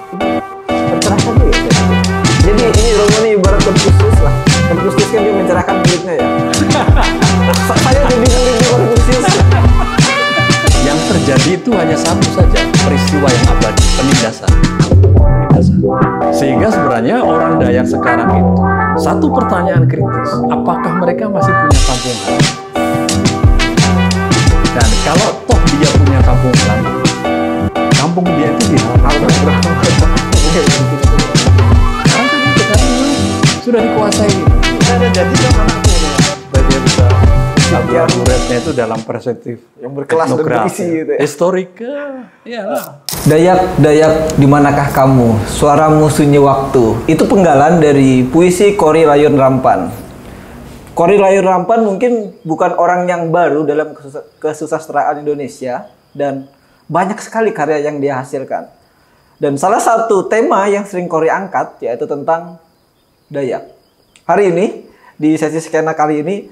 Tercerahkan juga ya. Jadi ini Romo nih ibarat Konfusius lah. Konfusius kan dia mencerahkan muridnya ya. Saya jadi muridnya Konfusius. Yang terjadi itu hanya satu saja, peristiwa yang abadi, penindasan. Sehingga sebenarnya orang Dayak sekarang itu, satu pertanyaan kritis, apakah mereka masih punya kampung halaman? Dan kalau toh dia punya kampung halaman, kampung dia itu di halaman. Sudah dikuasai. Ada jadi sama anakku. Dia bisa muridnya itu dalam perspektif yang berkelas dan berisi gitu ya. Historika, iyalah. Dayak, di manakah kamu? Suaramu sunyi waktu. Itu penggalan dari puisi Kori Layun Rampan. Kori Layun Rampan mungkin bukan orang yang baru dalam kesusastraan Indonesia dan banyak sekali karya yang dia hasilkan. Dan salah satu tema yang sering Kori angkat yaitu tentang Dayak. Hari ini di sesi skena kali ini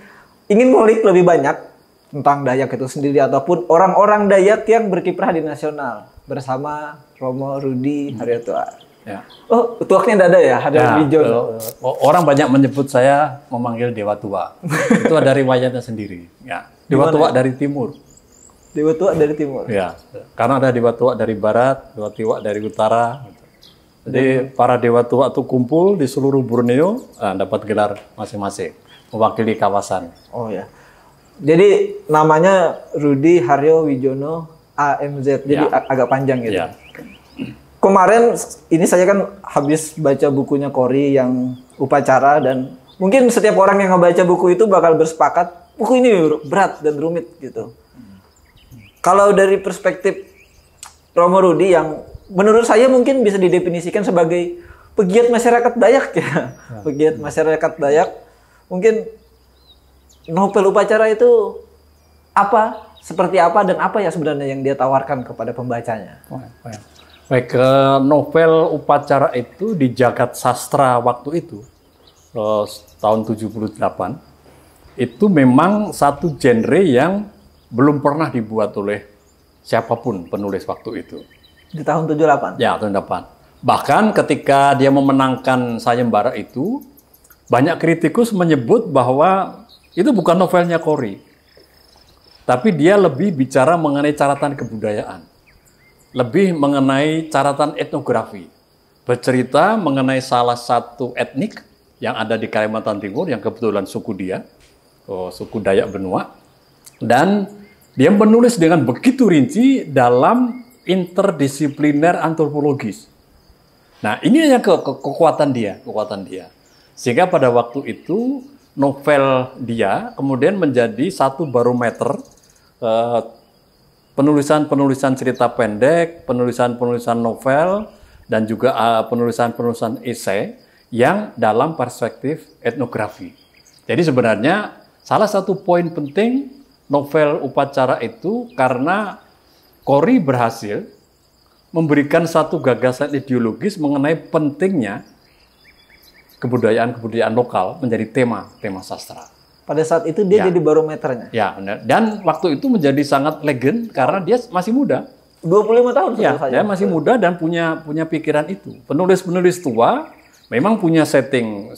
ingin ngulik lebih banyak tentang Dayak itu sendiri ataupun orang-orang Dayak yang berkiprah di nasional bersama Romo Rudi Haryoto. Ya. Oh, tuaknya ada ya, ada Wijono. Orang banyak menyebut saya memanggil Dewa Tua. Itu ada riwayatnya sendiri. Ya. Dewa Tua dari timur. Dewa Tua dari timur. Ya, karena ada Dewa Tua dari barat, Dewa Tua dari utara. Jadi para Dewa Tua itu kumpul di seluruh Borneo, dapat gelar masing-masing, mewakili kawasan. Oh ya. Jadi namanya Rudi Haryo Wijono AMZ, jadi ya. Agak panjang gitu. Ya. Kemarin ini saya kan habis baca bukunya Kori yang upacara dan mungkin setiap orang yang ngebaca buku itu bakal bersepakat buku ini berat dan rumit gitu. Kalau dari perspektif Romo Rudi yang menurut saya mungkin bisa didefinisikan sebagai pegiat masyarakat Dayak ya. Pegiat masyarakat Dayak, mungkin novel upacara itu apa? Seperti apa dan apa ya sebenarnya yang dia tawarkan kepada pembacanya? Baik, novel upacara itu di jagat sastra waktu itu, tahun 78, itu memang satu genre yang belum pernah dibuat oleh siapapun penulis waktu itu. Di tahun 78? Ya, tahun 78. Bahkan ketika dia memenangkan Sayembara itu, banyak kritikus menyebut bahwa itu bukan novelnya Kori. Tapi dia lebih bicara mengenai catatan kebudayaan. Lebih mengenai catatan etnografi. Bercerita mengenai salah satu etnik yang ada di Kalimantan Timur, yang kebetulan suku dia, suku Dayak Benua. Dan dia menulis dengan begitu rinci dalam interdisipliner antropologis. Nah, ini hanya kekuatan dia. Sehingga pada waktu itu, novel dia kemudian menjadi satu barometer penulisan cerita pendek, penulisan novel, dan juga penulisan esai yang dalam perspektif etnografi. Jadi sebenarnya salah satu poin penting novel upacara itu karena Kori berhasil memberikan satu gagasan ideologis mengenai pentingnya kebudayaan lokal menjadi tema sastra. Pada saat itu dia jadi barometernya. Ya, benar. Dan waktu itu menjadi sangat legend karena dia masih muda. 25 tahun ya, dia masih muda dan punya pikiran itu. Penulis-penulis tua memang punya setting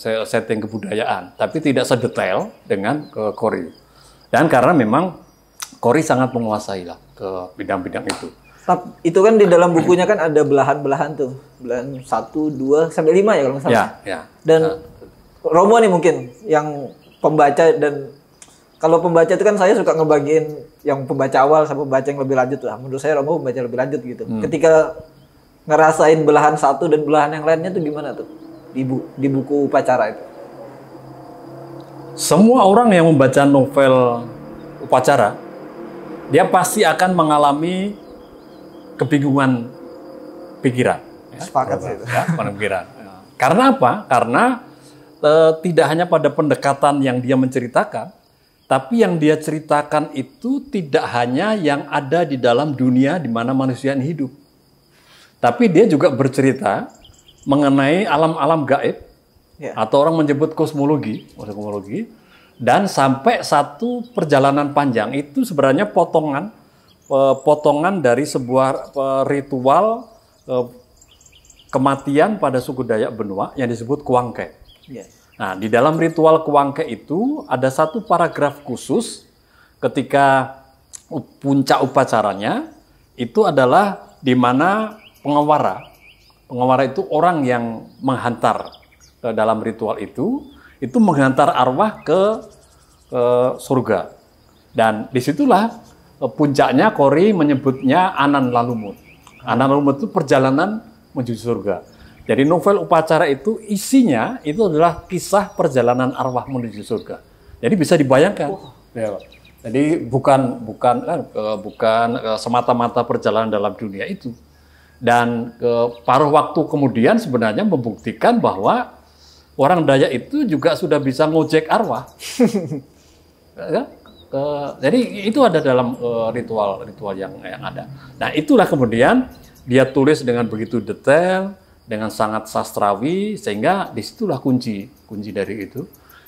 kebudayaan, tapi tidak sedetail dengan Kori. Dan karena memang Kori sangat menguasai lah ke bidang-bidang itu. Itu kan di dalam bukunya kan ada belahan-belahan tuh. Belahan 1, 2, sampai 5 ya kalau nggak salah. Ya. Dan Romo nih mungkin yang pembaca, dan kalau pembaca itu kan saya suka ngebagiin yang pembaca awal sama pembaca yang lebih lanjut lah. Menurut saya Romo pembaca lebih lanjut gitu. Ketika ngerasain belahan 1 dan belahan yang lainnya tuh gimana tuh di buku upacara itu? Semua orang yang membaca novel upacara, dia pasti akan mengalami kebingungan pikiran. Sepakat sih itu. Pikiran. Karena apa? Karena tidak hanya pada pendekatan yang dia menceritakan, tapi yang dia ceritakan itu tidak hanya yang ada di dalam dunia di mana manusia ini hidup. Tapi dia juga bercerita mengenai alam-alam gaib, atau orang menyebut kosmologi, dan sampai satu perjalanan panjang itu sebenarnya potongan dari sebuah ritual kematian pada suku Dayak Benua yang disebut Kuangke. Yes. Nah, di dalam ritual Kuangke itu ada satu paragraf khusus ketika puncak upacaranya itu adalah di mana pengawara itu orang yang menghantar ke dalam ritual itu menghantar arwah ke surga. Dan disitulah puncaknya Kori menyebutnya Anan Lalumut. Anan Lalumut itu perjalanan menuju surga. Jadi novel upacara itu isinya itu adalah kisah perjalanan arwah menuju surga. Jadi bisa dibayangkan. Ya, Pak. Jadi bukan semata-mata perjalanan dalam dunia itu. Dan paruh waktu kemudian sebenarnya membuktikan bahwa orang Dayak itu juga sudah bisa ngojek arwah. Ya? Jadi itu ada dalam ritual yang ada. Nah, itulah kemudian dia tulis dengan begitu detail, dengan sangat sastrawi, sehingga disitulah kunci dari itu.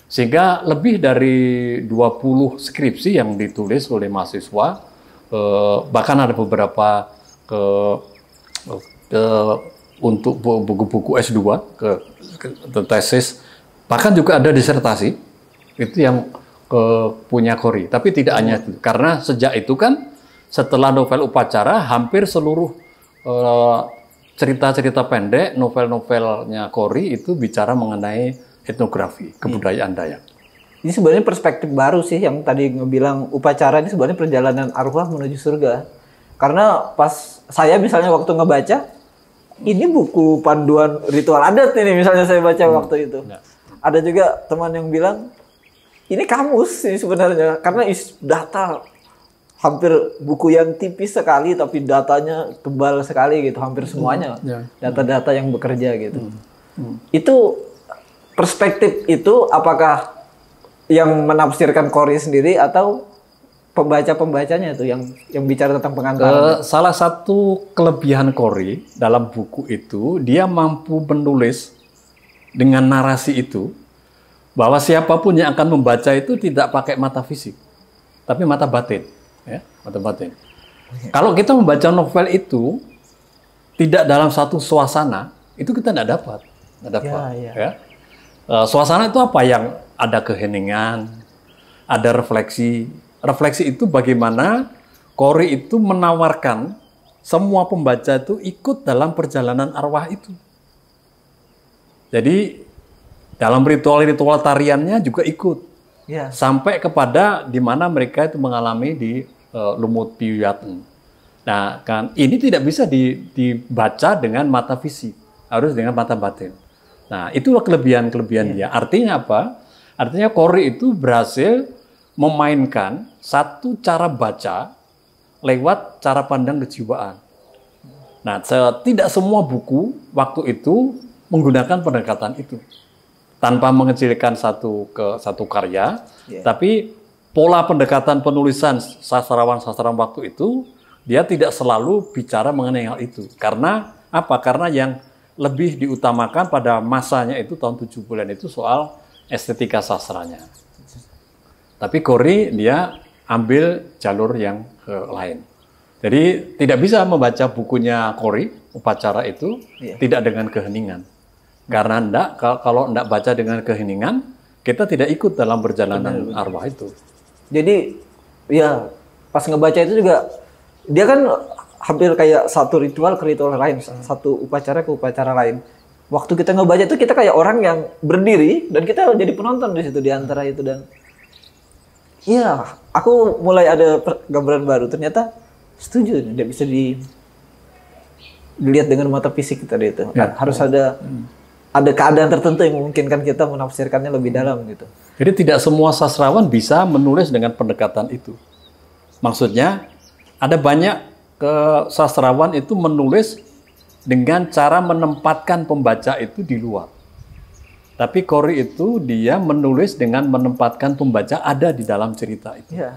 Sehingga lebih dari 20 skripsi yang ditulis oleh mahasiswa, bahkan ada beberapa untuk buku-buku S2, tesis, bahkan juga ada disertasi, itu yang punya Kori. Tapi tidak hanya itu, karena sejak itu kan, setelah novel upacara, hampir seluruh cerita-cerita pendek, novel-novelnya Kori itu bicara mengenai etnografi, kebudayaan Dayak. Ini sebenarnya perspektif baru sih yang tadi ngebilang upacara ini sebenarnya perjalanan arwah menuju surga. Karena pas saya misalnya waktu ngebaca, ini buku panduan ritual adat ini misalnya saya baca waktu itu. Ada juga teman yang bilang, ini kamus sih sebenarnya, karena data hampir buku yang tipis sekali tapi datanya tebal sekali gitu, hampir semuanya data-data yang bekerja gitu. Itu perspektif itu apakah yang menafsirkan Kori sendiri atau pembaca-pembacanya itu yang bicara tentang pengantaran? Salah satu kelebihan Kori dalam buku itu, dia mampu menulis dengan narasi itu bahwa siapapun yang akan membaca itu tidak pakai mata fisik, tapi mata batin. Ya, mata batin. Kalau kita membaca novel itu tidak dalam satu suasana, itu kita tidak dapat. Ya. Suasana itu apa? Yang ada keheningan, ada refleksi. Refleksi itu bagaimana Kori itu menawarkan semua pembaca itu ikut dalam perjalanan arwah itu. Jadi dalam ritual-ritual tariannya juga ikut. Ya. Sampai kepada di mana mereka itu mengalami di Lumut Piyuyatan. Nah, kan ini tidak bisa dibaca dengan mata fisik, harus dengan mata batin. Nah, itulah kelebihan dia. Artinya apa? Artinya Kori itu berhasil memainkan satu cara baca lewat cara pandang kejiwaan. Nah, tidak semua buku waktu itu menggunakan pendekatan itu. Tanpa mengecilkan satu karya, tapi pola pendekatan penulisan sastrawan-sastrawan waktu itu, dia tidak selalu bicara mengenai hal itu. Karena apa? Karena yang lebih diutamakan pada masanya itu tahun 70-an itu soal estetika sastranya. Tapi Kori dia ambil jalur yang lain. Jadi tidak bisa membaca bukunya Kori, upacara itu, tidak dengan keheningan. Karena kalau enggak baca dengan keheningan, kita tidak ikut dalam perjalanan arwah itu. Jadi ya pas ngebaca itu juga dia kan hampir kayak satu ritual ke ritual lain, satu upacara ke upacara lain. Waktu kita ngebaca itu kita kayak orang yang berdiri dan kita jadi penonton di situ di antara itu. Dan iya, aku mulai ada gambaran baru. Ternyata setuju, tidak bisa dilihat dengan mata fisik tadi itu. Ya. Harus ada keadaan tertentu yang memungkinkan kita menafsirkannya lebih dalam gitu. Jadi tidak semua sastrawan bisa menulis dengan pendekatan itu. Maksudnya ada banyak sastrawan itu menulis dengan cara menempatkan pembaca itu di luar. Tapi Kori itu dia menulis dengan menempatkan pembaca ada di dalam cerita itu. Ya.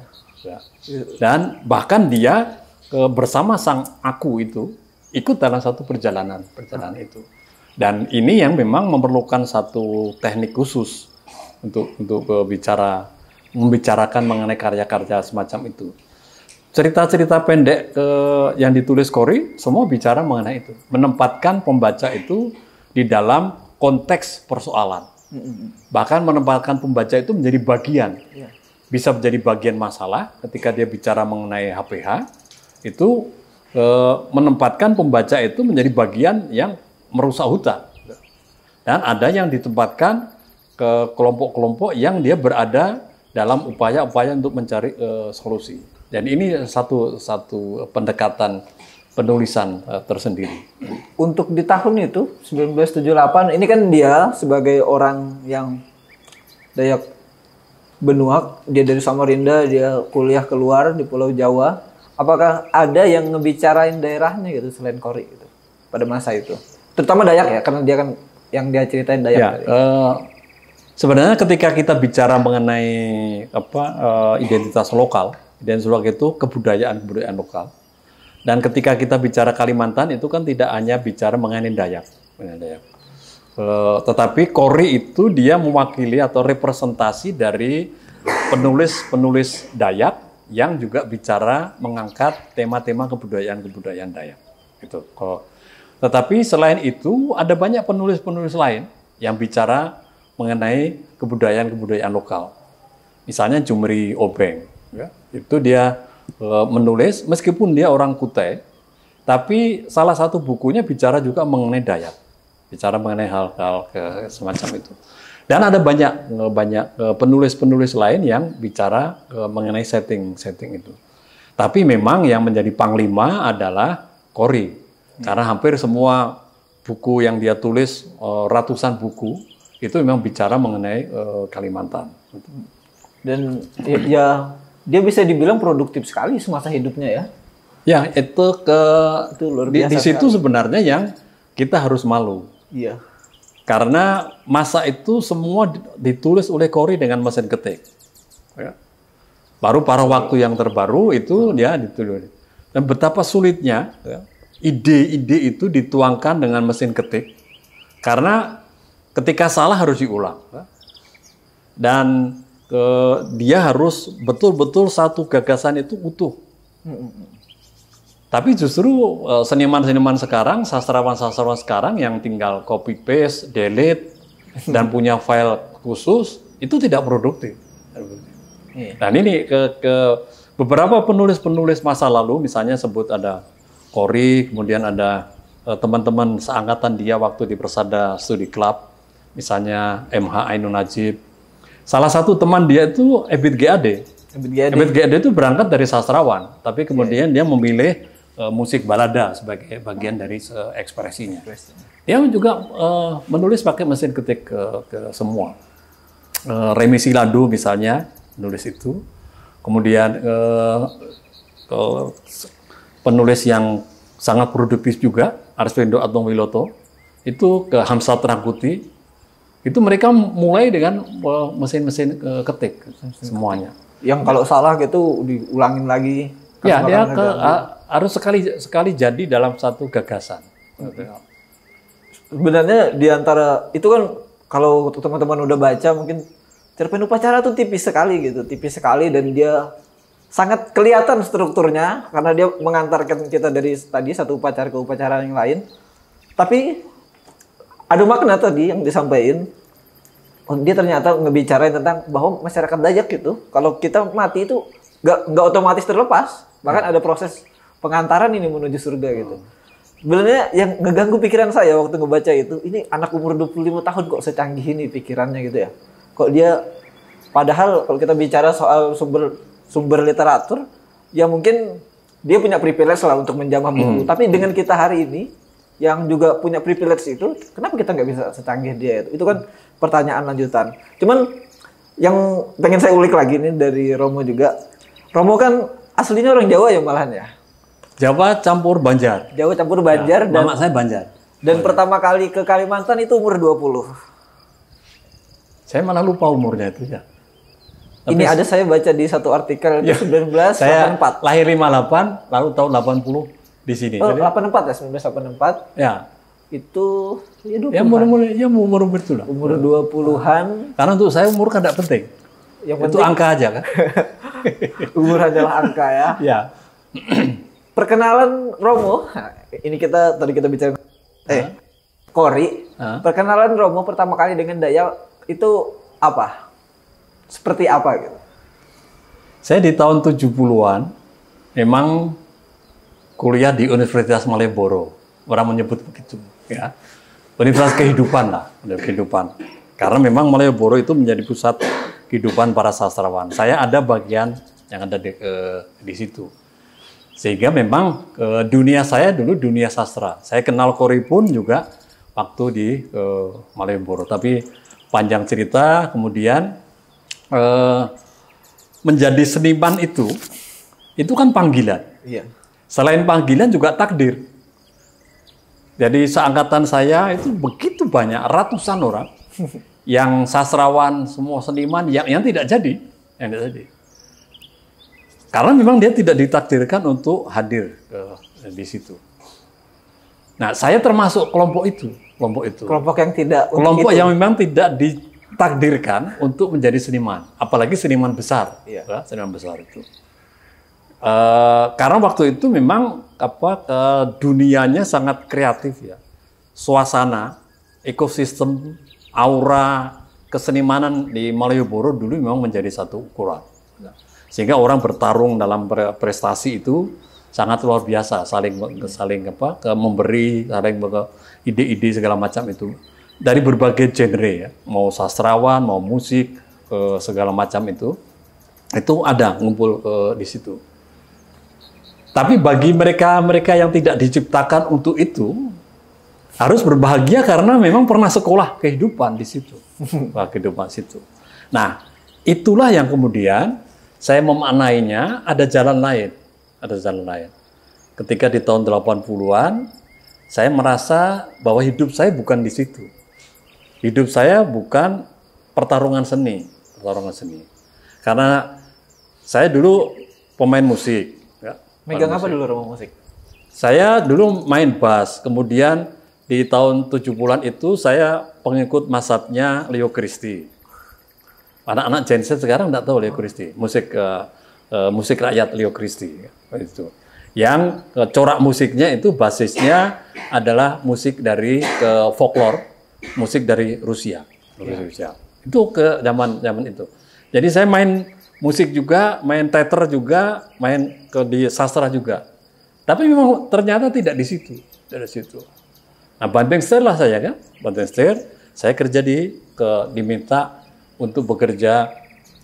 Dan bahkan dia bersama sang aku itu ikut dalam satu perjalanan itu. Dan ini yang memang memerlukan satu teknik khusus untuk membicarakan mengenai karya-karya semacam itu. cerita-cerita pendek yang ditulis Corey semua bicara mengenai itu, menempatkan pembaca itu di dalam konteks persoalan, bahkan menempatkan pembaca itu menjadi bagian, bisa menjadi bagian masalah. Ketika dia bicara mengenai HPH, itu menempatkan pembaca itu menjadi bagian yang merusak hutan, dan ada yang ditempatkan ke kelompok-kelompok yang dia berada dalam upaya-upaya untuk mencari solusi. Dan ini satu pendekatan penulisan tersendiri. Untuk di tahun itu 1978, ini kan dia sebagai orang yang Dayak Benuak, dia dari Samarinda, dia kuliah keluar di Pulau Jawa. Apakah ada yang ngebicarain daerahnya gitu selain Corey gitu pada masa itu? Terutama Dayak ya, karena dia kan yang dia ceritain Dayak. Ya, sebenarnya ketika kita bicara mengenai identitas lokal itu kebudayaan lokal. Dan ketika kita bicara Kalimantan itu kan tidak hanya bicara mengenai Dayak. Tetapi Corey itu dia mewakili atau representasi dari penulis Dayak yang juga bicara mengangkat tema-tema kebudayaan Dayak. Gitu. Tetapi selain itu ada banyak penulis lain yang bicara mengenai kebudayaan lokal. Misalnya Jumri Obeng, ya, itu dia menulis meskipun dia orang Kutai, tapi salah satu bukunya bicara juga mengenai Dayak, bicara mengenai hal-hal semacam itu. Dan ada banyak penulis lain yang bicara mengenai setting itu. Tapi memang yang menjadi panglima adalah Corey, karena hampir semua buku yang dia tulis, ratusan buku, itu memang bicara mengenai Kalimantan. Dan ya dia bisa dibilang produktif sekali semasa hidupnya ya. Ya, itu luar biasa di situ sekali. Sebenarnya yang kita harus malu. Iya. Karena masa itu semua ditulis oleh Corey dengan mesin ketik. Ya. Baru pada waktu yang terbaru itu dia ditulis. Dan betapa sulitnya ya, ide-ide itu dituangkan dengan mesin ketik. Karena ketika salah harus diulang. Ya. Dan dia harus betul-betul satu gagasan itu utuh. Tapi justru seniman-seniman sekarang, sastrawan-sastrawan sekarang yang tinggal copy paste, delete, dan punya file khusus, itu tidak produktif. Dan ini ke beberapa penulis-penulis masa lalu, misalnya sebut ada Corey, kemudian ada teman-teman seangkatan dia waktu di Persada Studi Club, misalnya MH Ainun Najib. Salah satu teman dia itu Ebit GAD. Ebit GAD itu berangkat dari sastrawan, tapi kemudian dia memilih musik balada sebagai bagian dari ekspresinya. Dia juga menulis pakai mesin ketik ke semua. Remi Siladu misalnya menulis itu. Kemudian penulis yang sangat produktif juga, Arswendo Atmawiloto, itu ke Hamsat Rangkuti. Itu mereka mulai dengan mesin-mesin ketik semuanya. Yang kalau salah gitu diulangin lagi. Ya, dia harus sekali jadi dalam satu gagasan. Sebenarnya di antara itu kan kalau teman-teman udah baca mungkin cerpen upacara tuh tipis sekali dan dia sangat kelihatan strukturnya karena dia mengantarkan kita dari tadi satu upacara ke upacara yang lain. Tapi ada makna tadi yang disampaikan. Dia ternyata ngebicarain tentang bahwa masyarakat Dayak gitu, kalau kita mati itu nggak otomatis terlepas, bahkan ada proses pengantaran ini menuju surga gitu. Sebenarnya yang ngeganggu pikiran saya waktu ngebaca itu, ini anak umur 25 tahun kok secanggih ini pikirannya gitu ya. Kok dia, padahal kalau kita bicara soal sumber literatur, ya mungkin dia punya privilege lah untuk menjamah buku. Tapi dengan kita hari ini, yang juga punya privilege itu, kenapa kita nggak bisa secanggih dia itu? Itu kan pertanyaan lanjutan. Cuman yang pengen saya ulik lagi nih dari Romo juga. Romo kan aslinya orang Jawa ya malahan ya? Jawa campur Banjar. Jawa campur Banjar. Ya, mama saya Banjar. Dan pertama kali ke Kalimantan itu umur 20. Saya malah lupa umurnya itu ya. Tapi ini ada saya baca di satu artikel itu 1984. Saya lahir 58, lalu tahun 80 di sini. Oh, jadi, 84 ya, 1984. Ya. Itu ya 20. Ya umur itu lah. Umur 20-an. Karena untuk saya umur kan tidak penting. Yang itu penting, angka aja kan. umur adalah angka ya. Ya. Perkenalan Romo, ini tadi kita bicara Kori. Perkenalan Romo pertama kali dengan Dayak itu apa? Seperti apa gitu? Saya di tahun 70-an memang kuliah di Universitas Malioboro. Orang menyebut begitu, ya. Universitas kehidupan lah, kehidupan. Karena memang Malioboro itu menjadi pusat kehidupan para sastrawan. Saya ada bagian yang ada di situ. Sehingga memang dunia saya dulu dunia sastra. Saya kenal Kori pun juga waktu di Malioboro. Tapi panjang cerita, kemudian menjadi seniman itu kan panggilan. Iya. Selain panggilan juga takdir. Jadi seangkatan saya itu begitu banyak, ratusan orang yang sastrawan, semua seniman yang tidak jadi, Karena memang dia tidak ditakdirkan untuk hadir di situ. Nah, saya termasuk kelompok itu. Kelompok yang tidak. Kelompok yang memang tidak ditakdirkan untuk menjadi seniman, apalagi seniman besar. Iya. Seniman besar itu. Karena waktu itu memang dunianya sangat kreatif ya. Suasana, ekosistem, aura kesenimanan di Malioboro dulu memang menjadi satu ukuran. Sehingga orang bertarung dalam prestasi itu sangat luar biasa, saling memberi, saling ide-ide segala macam itu dari berbagai genre ya, mau sastrawan, mau musik, segala macam itu ada ngumpul di situ. Tapi bagi mereka yang tidak diciptakan untuk itu harus berbahagia karena memang pernah sekolah kehidupan di situ, kehidupan situ. Nah, itulah yang kemudian saya memaknainya ada jalan lain. Ketika di tahun 80-an, saya merasa bahwa hidup saya bukan di situ. Hidup saya bukan pertarungan seni. Karena saya dulu pemain musik. Ya, megang apa dulu Romo musik? Saya dulu main bass, kemudian di tahun 70-an itu saya pengikut mazhabnya Leo Christie. Anak-anak Gen Z sekarang tidak tahu Leo Christie, musik rakyat Leo Christie itu. Yang corak musiknya itu basisnya adalah musik dari folklore, musik dari Rusia. Itu ke zaman itu. Jadi saya main musik juga, main teater juga, main di sastra juga. Tapi memang ternyata tidak di situ, Nah, banting setir lah saya kan, saya kerja diminta untuk bekerja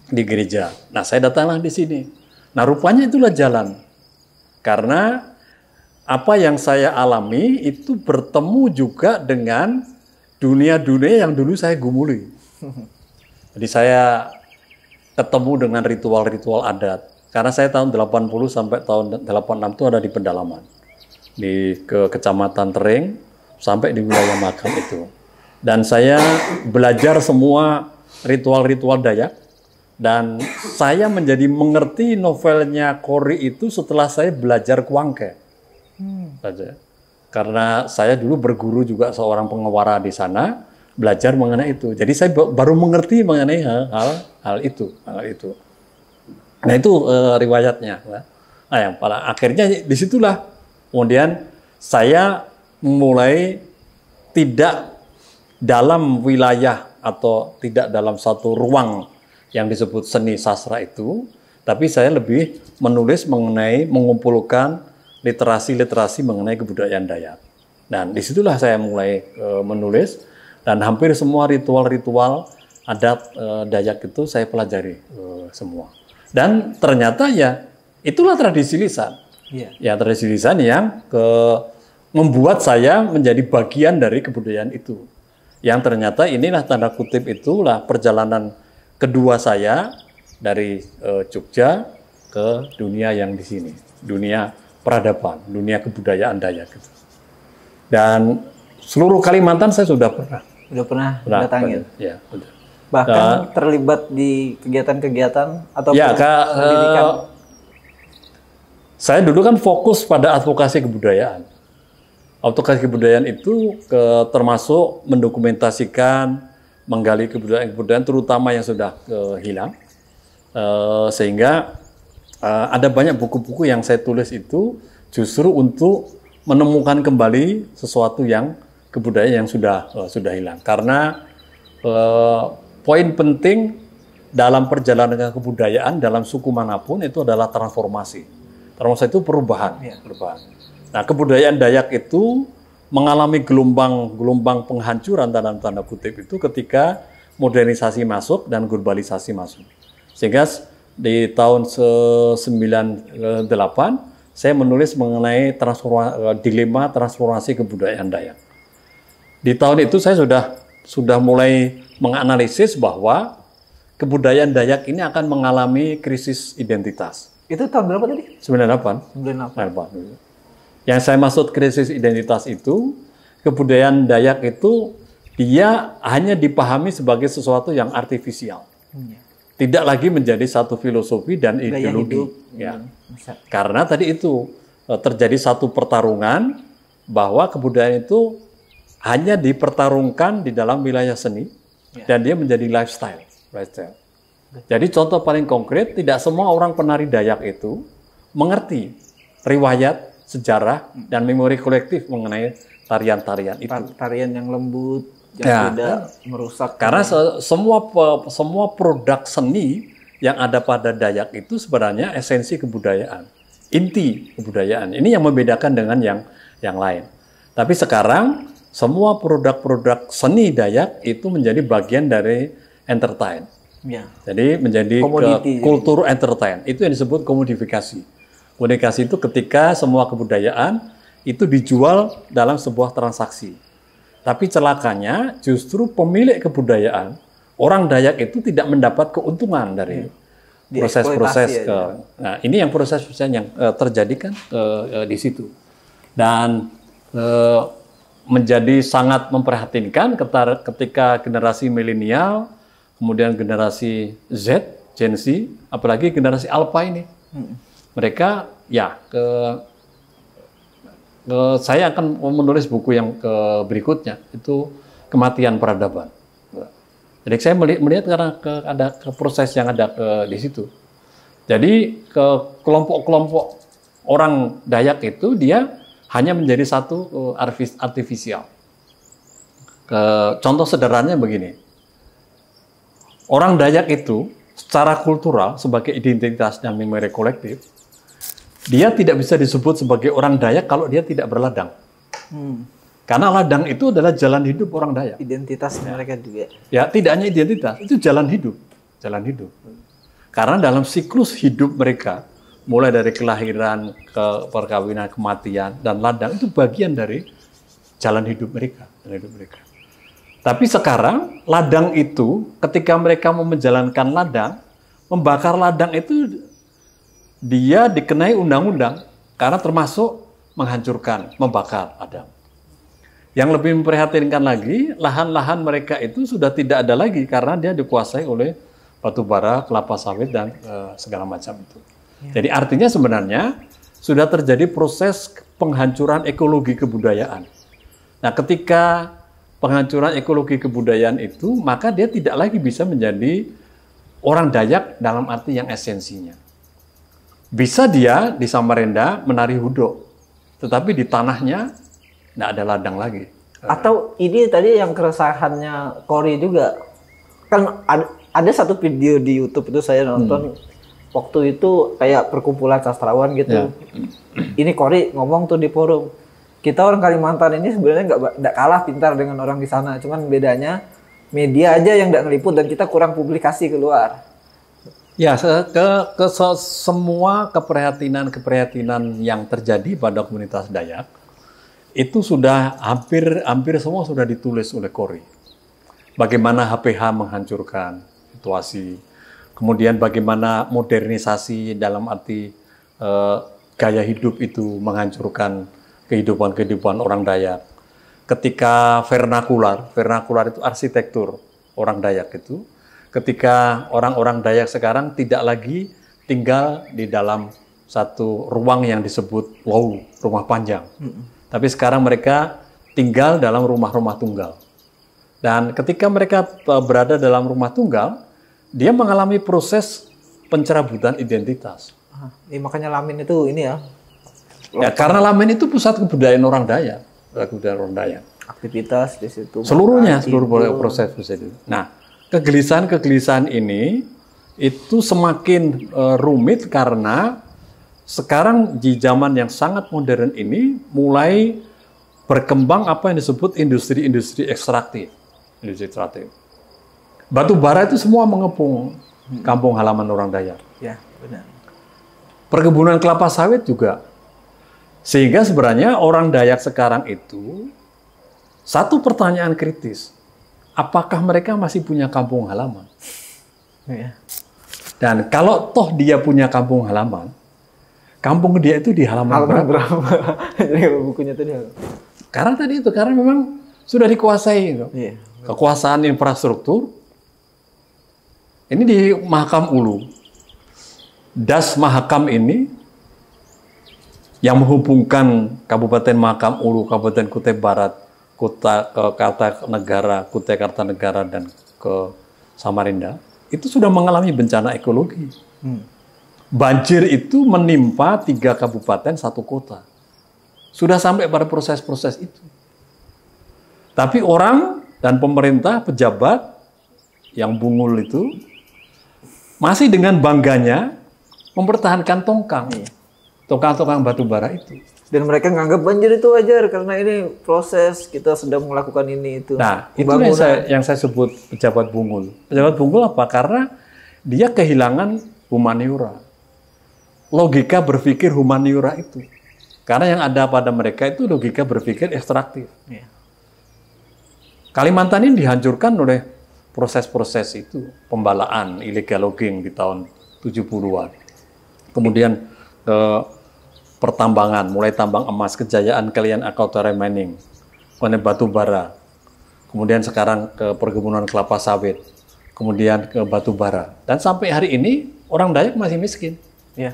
di gereja. Nah, saya datanglah di sini. Nah, rupanya itulah jalan. Karena apa yang saya alami itu bertemu juga dengan dunia-dunia yang dulu saya gumuli. Jadi saya ketemu dengan ritual-ritual adat. Karena saya tahun 80 sampai tahun 86 itu ada di pedalaman. Di Kecamatan Tering sampai di wilayah Makam itu. Dan saya belajar semua ritual-ritual Dayak, dan saya menjadi mengerti novelnya Kori itu setelah saya belajar Kuangke. Karena saya dulu berguru juga seorang pengewara di sana, belajar mengenai itu. Jadi saya baru mengerti mengenai hal itu. Nah, itu riwayatnya. Nah, yang pada akhirnya disitulah kemudian saya mulai tidak dalam wilayah atau tidak dalam satu ruang yang disebut seni sastra itu, tapi saya lebih menulis mengumpulkan literasi mengenai kebudayaan Dayak. Dan disitulah saya mulai menulis, dan hampir semua ritual-ritual adat Dayak itu saya pelajari semua. Dan ternyata ya itulah tradisi lisan. Ya, tradisi lisan yang membuat saya menjadi bagian dari kebudayaan itu. Yang ternyata inilah tanda kutip itulah perjalanan kedua saya dari Jogja ke dunia yang di sini, dunia peradaban, dunia kebudayaan Dayak. Dan seluruh Kalimantan saya sudah pernah. Datangin. Ya, sudah. Bahkan terlibat di kegiatan-kegiatan atau pendidikan. Saya dulu kan fokus pada advokasi kebudayaan. Advokasi kebudayaan itu termasuk mendokumentasikan, menggali kebudayaan terutama yang sudah hilang, sehingga ada banyak buku-buku yang saya tulis itu justru untuk menemukan kembali sesuatu yang kebudayaan yang sudah hilang. Karena poin penting dalam perjalanan kebudayaan dalam suku manapun itu adalah transformasi. Transformasi itu perubahan. Nah, kebudayaan Dayak itu mengalami gelombang penghancuran dalam tanda kutip itu ketika modernisasi masuk dan globalisasi masuk. Sehingga di tahun 98 saya menulis mengenai dilema transformasi kebudayaan Dayak. Di tahun itu saya sudah mulai menganalisis bahwa kebudayaan Dayak ini akan mengalami krisis identitas. Itu tahun berapa tadi? 98. Yang saya maksud krisis identitas itu, kebudayaan Dayak itu dia hanya dipahami sebagai sesuatu yang artifisial. Tidak lagi menjadi satu filosofi dan ideologi. Ya. Karena tadi itu terjadi satu pertarungan bahwa kebudayaan itu hanya dipertarungkan di dalam wilayah seni dan dia menjadi lifestyle. Jadi contoh paling konkret, tidak semua orang penari Dayak itu mengerti riwayat, sejarah, dan memori kolektif mengenai tarian-tarian itu. Tarian yang lembut, yang tidak merusak. Karena semua produk seni yang ada pada Dayak itu sebenarnya esensi kebudayaan, inti kebudayaan. Ini yang membedakan dengan yang lain. Tapi sekarang semua produk-produk seni Dayak itu menjadi bagian dari entertain. Jadi menjadi kultur entertain. Itu yang disebut komodifikasi. Komodifikasi itu ketika semua kebudayaan itu dijual dalam sebuah transaksi. Tapi celakanya justru pemilik kebudayaan, orang Dayak itu tidak mendapat keuntungan dari proses-proses. Nah, ini yang proses-proses yang terjadi kan di situ. Dan menjadi sangat memprihatinkan ketika generasi milenial, kemudian generasi Z, Gen Z, apalagi generasi Alpha ini. Mereka saya akan menulis buku yang berikutnya itu kematian peradaban. Jadi saya melihat karena ada proses yang ada di situ. Jadi kelompok-kelompok orang Dayak itu dia hanya menjadi satu artifisial. Contoh sederhananya begini, orang Dayak itu secara kultural sebagai identitas dan memori kolektif, dia tidak bisa disebut sebagai orang Dayak kalau dia tidak berladang. Karena ladang itu adalah jalan hidup orang Dayak. Identitas mereka juga. Ya, tidak hanya identitas, itu jalan hidup. Karena dalam siklus hidup mereka, mulai dari kelahiran, ke perkawinan, kematian, dan ladang, itu bagian dari jalan hidup mereka. Tapi sekarang, ladang itu, ketika mereka mau menjalankan ladang, membakar ladang itu dia dikenai undang-undang karena termasuk menghancurkan, membakar ladang. Yang lebih memprihatinkan lagi, lahan-lahan mereka itu sudah tidak ada lagi karena dia dikuasai oleh batu bara, kelapa sawit, dan segala macam itu. Jadi artinya sebenarnya sudah terjadi proses penghancuran ekologi kebudayaan. Nah, ketika penghancuran ekologi kebudayaan itu, maka dia tidak lagi bisa menjadi orang Dayak dalam arti yang esensinya. Bisa dia di Samarinda menari hudok, tetapi di tanahnya tidak ada ladang lagi. Atau ini tadi yang keresahannya Cory juga, kan ada satu video di YouTube itu saya nonton, waktu itu kayak perkumpulan sastrawan gitu. Ini Cory ngomong tuh di forum, kita orang Kalimantan ini sebenarnya nggak kalah pintar dengan orang di sana, cuman bedanya media aja yang nggak ngeliput dan kita kurang publikasi keluar. Ya, semua keprihatinan yang terjadi pada komunitas Dayak itu sudah hampir semua sudah ditulis oleh Cory. Bagaimana HPH menghancurkan situasi, kemudian bagaimana modernisasi dalam arti gaya hidup itu menghancurkan kehidupan orang Dayak. Ketika vernakular itu arsitektur orang Dayak itu, ketika orang-orang Dayak sekarang tidak lagi tinggal di dalam satu ruang yang disebut wow, rumah panjang. Tapi sekarang mereka tinggal dalam rumah-rumah tunggal. Dan ketika mereka berada dalam rumah tunggal, dia mengalami proses pencerabutan identitas. Ini makanya Lamin itu ini ya. Ya, karena Lamin itu pusat kebudayaan orang Dayak, kebudayaan orang Dayak. Aktivitas di situ. Seluruhnya, seluruh proses itu. Nah, kegelisahan ini itu semakin rumit karena sekarang di zaman yang sangat modern ini mulai berkembang apa yang disebut industri-industri ekstraktif. Industri ekstraktif. Batu bara itu semua mengepung kampung halaman orang Dayak. Ya, benar. Perkebunan kelapa sawit juga. Sehingga sebenarnya orang Dayak sekarang itu satu pertanyaan kritis. Apakah mereka masih punya kampung halaman? Ya. Dan kalau toh dia punya kampung halaman, kampung dia itu di halaman berapa? Jadi bukunya tadi. Karena memang sudah dikuasai. Gitu. Iya. Kekuasaan infrastruktur, ini di Mahakam Ulu. Das Mahakam ini yang menghubungkan Kabupaten Mahakam Ulu, Kabupaten Kutai Barat, Kutai Kartanegara, dan ke Samarinda, itu sudah mengalami bencana ekologi. Banjir itu menimpa 3 kabupaten, 1 kota. Sudah sampai pada proses-proses itu. Tapi orang dan pemerintah, pejabat yang bungul itu, masih dengan bangganya mempertahankan tongkang batu bara itu. Dan mereka nganggap banjir itu wajar karena ini proses kita sedang melakukan ini itu. Nah, itu yang saya sebut pejabat bungul. Pejabat bungul apa? Karena dia kehilangan humaniora. Logika berpikir humaniora itu. Karena yang ada pada mereka itu logika berpikir ekstraktif. Ya. Kalimantan ini dihancurkan oleh proses-proses itu, pembalaan, illegal logging di tahun 70-an. Kemudian pertambangan, mulai tambang emas, Kejayaan, Kalian, Akautara Mining, kemudian batu bara, kemudian sekarang ke perkebunan kelapa sawit, kemudian ke batu bara, dan sampai hari ini orang Dayak masih miskin. Ya.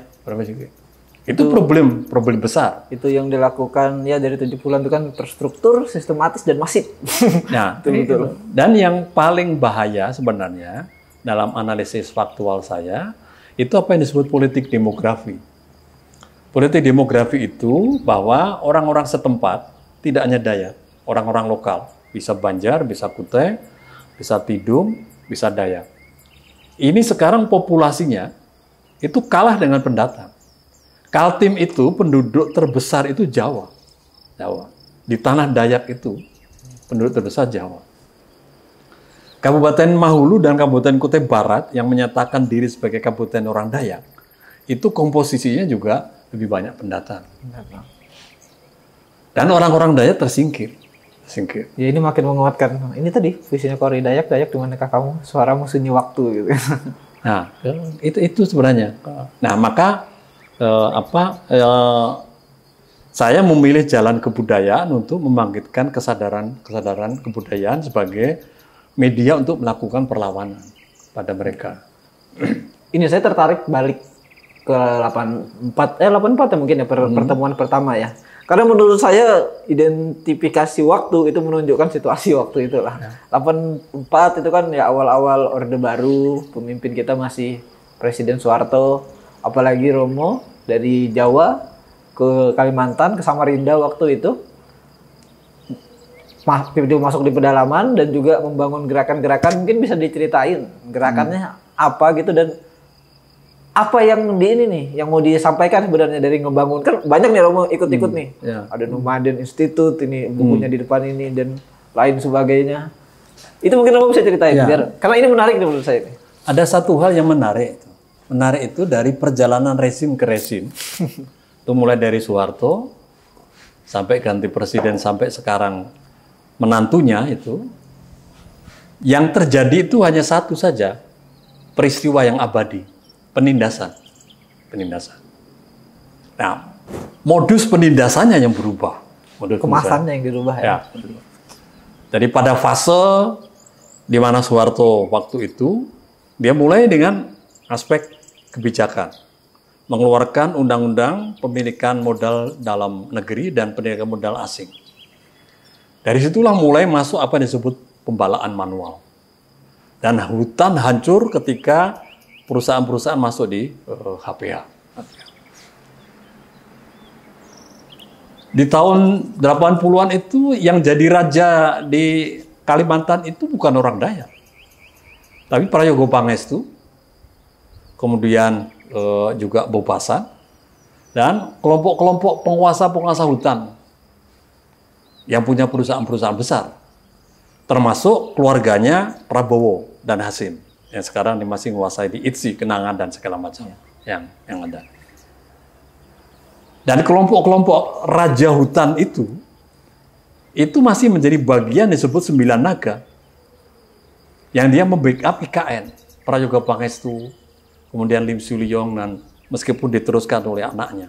Itu problem besar. Itu yang dilakukan ya dari 70-an itu kan terstruktur, sistematis dan masif. Nah, betul. Dan yang paling bahaya sebenarnya dalam analisis faktual saya itu apa yang disebut politik demografi. Politik demografi itu bahwa orang-orang setempat, tidak hanya Dayak, orang-orang lokal, bisa Banjar, bisa Kutai, bisa Tidung, bisa Dayak. Ini sekarang populasinya itu kalah dengan pendatang. Kaltim itu penduduk terbesar itu Jawa. Di tanah Dayak itu penduduk terbesar Jawa. Kabupaten Mahulu dan Kabupaten Kutai Barat yang menyatakan diri sebagai kabupaten orang Dayak, itu komposisinya juga lebih banyak pendatang. Dan orang-orang Dayak tersingkir. Ya ini makin menguatkan. Ini tadi visinya Kori Dayak di manakah kamu? Suaramu sunyi waktu gitu. Nah, itu sebenarnya. Nah, maka saya memilih jalan kebudayaan untuk membangkitkan kesadaran kebudayaan sebagai media untuk melakukan perlawanan pada mereka. Ini saya tertarik balik ke 84 ya mungkin ya pertemuan pertama ya. Karena menurut saya identifikasi waktu itu menunjukkan situasi waktu itulah. 84 itu kan ya awal-awal Orde Baru, pemimpin kita masih Presiden Soeharto, apalagi Romo dari Jawa ke Kalimantan, ke Samarinda waktu itu masuk di pedalaman dan juga membangun gerakan-gerakan. Mungkin bisa diceritain gerakannya apa gitu dan apa yang di ini nih yang mau disampaikan sebenarnya dari ngebangun. Kan banyak nih Romo ikut-ikut nih. Ada Nomaden Institute ini bukunya di depan ini dan lain sebagainya. Itu mungkin Romo bisa ceritain biar karena ini menarik nih menurut saya. Ada satu hal yang menarik. Menarik itu dari perjalanan rezim ke rezim. Itu mulai dari Soeharto sampai ganti presiden sampai sekarang menantunya itu. Yang terjadi itu hanya satu saja, peristiwa yang abadi, penindasan. Nah, modus penindasannya yang berubah. Kemasannya yang dirubah ya. Jadi pada fase di mana Soeharto waktu itu, dia mulai dengan aspek kebijakan, mengeluarkan undang-undang pemilikan modal dalam negeri dan pemilikan modal asing. Dari situlah mulai masuk apa yang disebut pembalaan manual. Dan hutan hancur ketika perusahaan-perusahaan masuk di HPH. Di tahun 80-an itu yang jadi raja di Kalimantan itu bukan orang Dayak, tapi Prayogo Pangestu, kemudian juga Bopasan, dan kelompok-kelompok penguasa-penguasa hutan yang punya perusahaan-perusahaan besar, termasuk keluarganya Prabowo dan Hasim, yang sekarang masih menguasai di ITSI, Kenangan, dan segala macam yang ada. Dan kelompok-kelompok raja hutan itu masih menjadi bagian disebut Sembilan Naga, yang dia membackup IKN, Prayogo Pangestu, kemudian Lim Sulyong, dan meskipun diteruskan oleh anaknya.